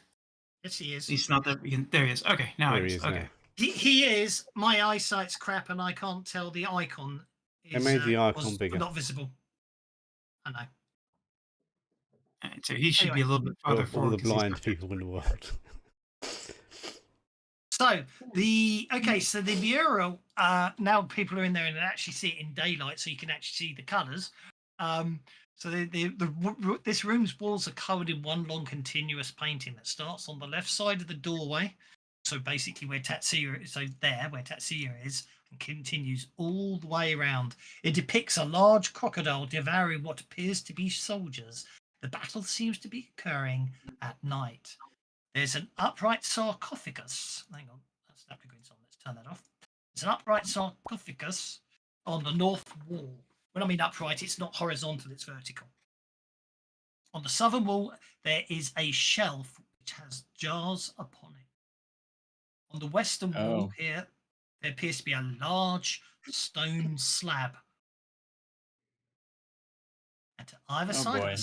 Yes, he is. He's not that. There he is. Okay, now There he he is. is Okay. now. He is. My eyesight's crap, and I can't tell the icon. They made the icon was bigger. Not visible. I know. Alright, so he should be a little bit farther Of all forward. the 'cause he's blind not- people in the world. So the mural. Now people are in there and actually see it in daylight, so you can actually see the colours. So this room's walls are covered in one long continuous painting that starts on the left side of the doorway. So basically, where Tatsuya is, and continues all the way around. It depicts a large crocodile devouring what appears to be soldiers. The battle seems to be occurring at night. There's an upright sarcophagus. Hang on, that's Snapdragon's on. Let's turn that off. There's an upright sarcophagus on the north wall. When I mean upright, it's not horizontal, it's vertical. On the southern wall, there is a shelf which has jars upon it. On the western wall here, there appears to be a large stone slab. And to either side of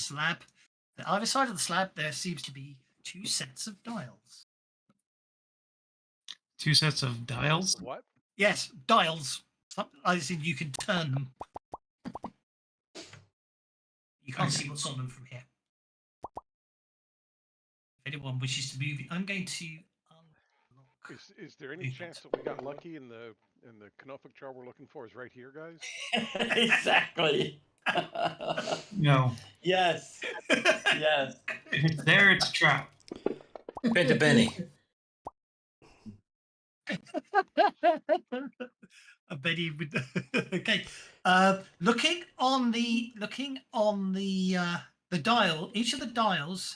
the slab, there seems to be 2 sets of dials. 2 sets of dials? What? Yes, dials. As in you can turn them. You can't see what's on them from here. If anyone wishes to move it, I'm going to unlock. Is there any chance that we got lucky and the Canophic jar we're looking for is right here, guys? Exactly. No. Yes. Yes. If it's there, it's a trap. Bend to Benny. I bet he would. Okay. Looking on the dial, each of the dials.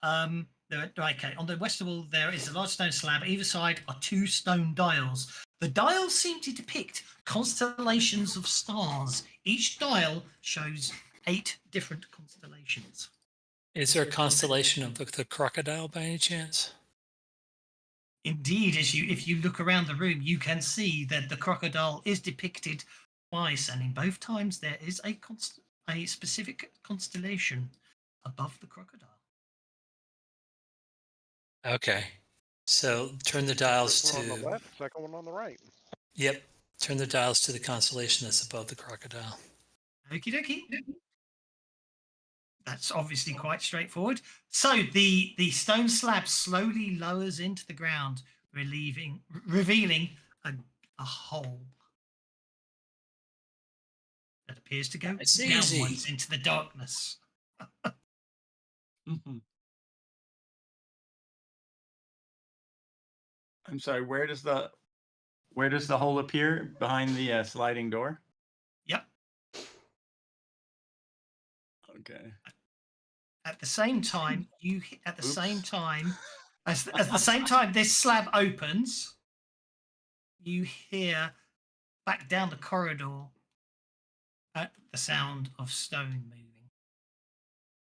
Okay, on the western wall there is a large stone slab. Either side are 2 stone dials. The dials seem to depict constellations of stars. Each dial shows 8 different constellations. Is there a constellation of the crocodile by any chance? Indeed, if you look around the room, you can see that the crocodile is depicted twice, and in both times there is a specific constellation above the crocodile. Okay. So turn the dials First one to... on the left, second one on the right. Yep. Turn the dials to the constellation that's above the crocodile. Okie dokie. That's obviously quite straightforward. So the stone slab slowly lowers into the ground, revealing a hole that appears to go It's downwards easy. into the darkness. I'm sorry. Where does the hole appear? Behind the sliding door? Yep. Okay. At the same time, as the same time this slab opens, you hear back down the corridor the sound of stone moving.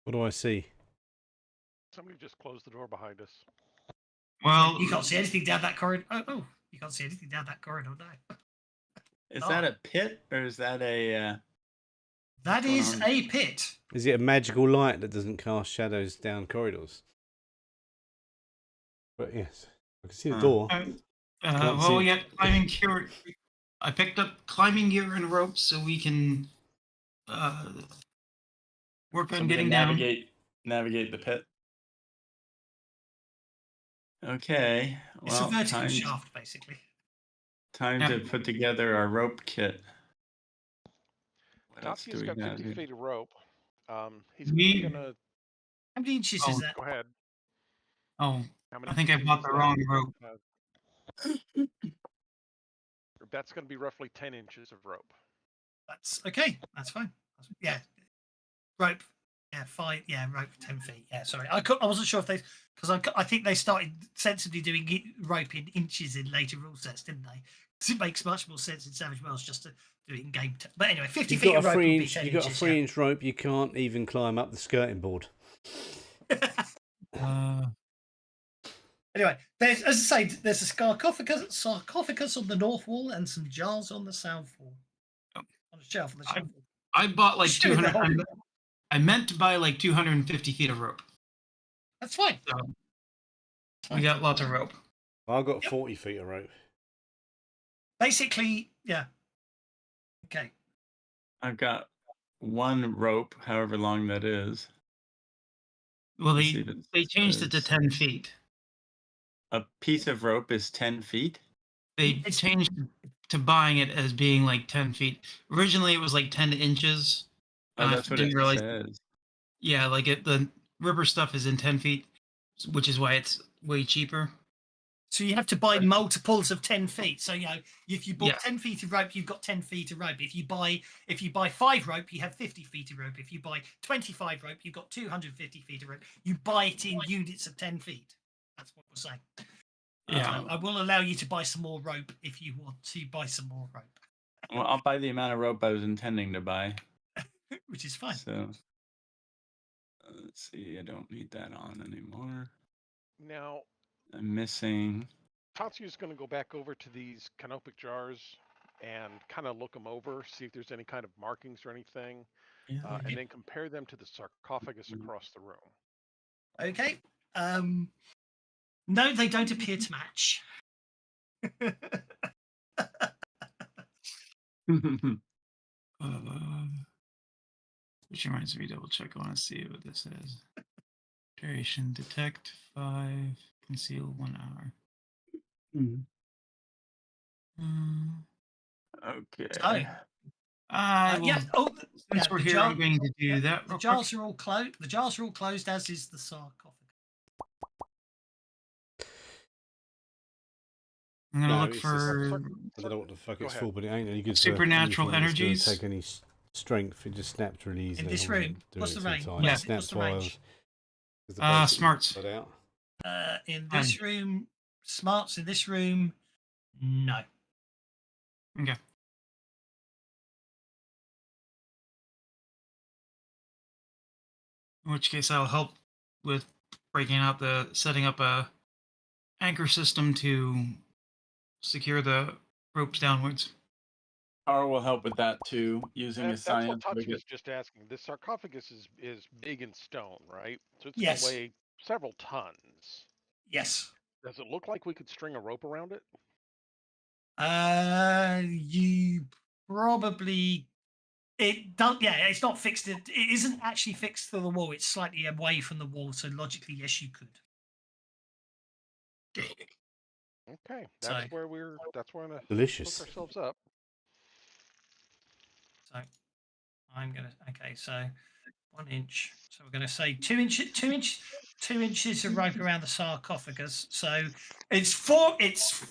What do I see? Somebody just closed the door behind us. Well, You can't see anything down that corridor. Oh, you can't see anything down that corridor now. Is that a pit or is that a? That is a pit. Is it a magical light that doesn't cast shadows down corridors? But yes, I can see the door. well, we got climbing gear. I picked up climbing gear and ropes so we can work on getting down. Navigate the pit. Okay. It's a vertical shaft, basically. Time to put together our rope kit. What else do Tatsuya's we got got 50 here? feet of rope. He's gonna. How many inches is that? Go ahead. Oh, How many I think I inches bought is the that? wrong rope. That's going to be roughly 10 inches of rope. That's okay. That's fine. Yeah. Rope. Yeah, 5. Yeah, rope 10 feet. Yeah, sorry. I wasn't sure if they, because I think they started sensibly doing rope in inches in later rule sets, didn't they? Because it makes much more sense in Savage Worlds just to do it in game. But anyway, 50 feet of rope would be 10 You've got a inches, 3-inch rope. You can't even climb up the skirting board. Anyway, as I say, there's a sarcophagus on the north wall and some jars on the south wall. On the shelf. I bought like 200. I meant to buy like 250 feet of rope. That's fine. So we got lots of rope. I've got 40 feet of rope. Basically, yeah. Okay. I've got 1 rope, however long that is. Well, they changed it to 10 feet. a piece of rope is 10 feet? They changed to buying it as being like 10 feet. Originally, it was like 10 inches. Oh, and I that's what didn't it realize. says. Yeah, like the rubber stuff is in 10 feet, which is why it's way cheaper. So you have to buy multiples of 10 feet. So, you know, if you bought Yeah. 10 feet of rope, you've got 10 feet of rope. If you buy 5 rope, you have 50 feet of rope. If you buy 25 rope, you've got 250 feet of rope. You buy it in units of 10 feet. That's what we're saying. Yeah. I will allow you to buy some more rope if you want to buy some more rope. Well, I'll buy the amount of rope I was intending to buy. Which is fine. So let's see. I don't need that on anymore. Now, I'm missing. Tatsuya's going to go back over to these canopic jars and kind of look them over, see if there's any kind of markings or anything, and then compare them to the sarcophagus across the room. Okay. No, they don't appear to match. Which reminds me, double check. I want to see what this says. Duration: detect 5, conceal 1 hour. Okay. Oh. Yeah. Oh, since we're here, I'm going to do that. The jars are all closed. The jars are all closed, as is the sarcophagus. I'm gonna look for. I don't know what the fuck it's for, but it ain't any good. Supernatural for anything energies. that's gonna take any strength. It just snaps really easily. In this room, what's the range? Yeah. Snaps range? Smarts. In this room, smarts. In this room, no. Okay. In which case, I'll help with setting up a anchor system to secure the ropes downwards. Carl will help with that too, using his science. That's what Tatsuya's just asking. The sarcophagus is big in stone, right? So it's Yes. going to weigh several tons. Yes. Does it look like we could string a rope around it? You probably. It don't. Yeah, it's not fixed. It isn't actually fixed to the wall. It's slightly away from the wall. So logically, yes, you could. Okay, that's where we're gonna delicious. hook ourselves up. So I'm gonna. Okay, so 1 inch. So we're gonna say 2 inches. 2 inches of rope around the sarcophagus. So it's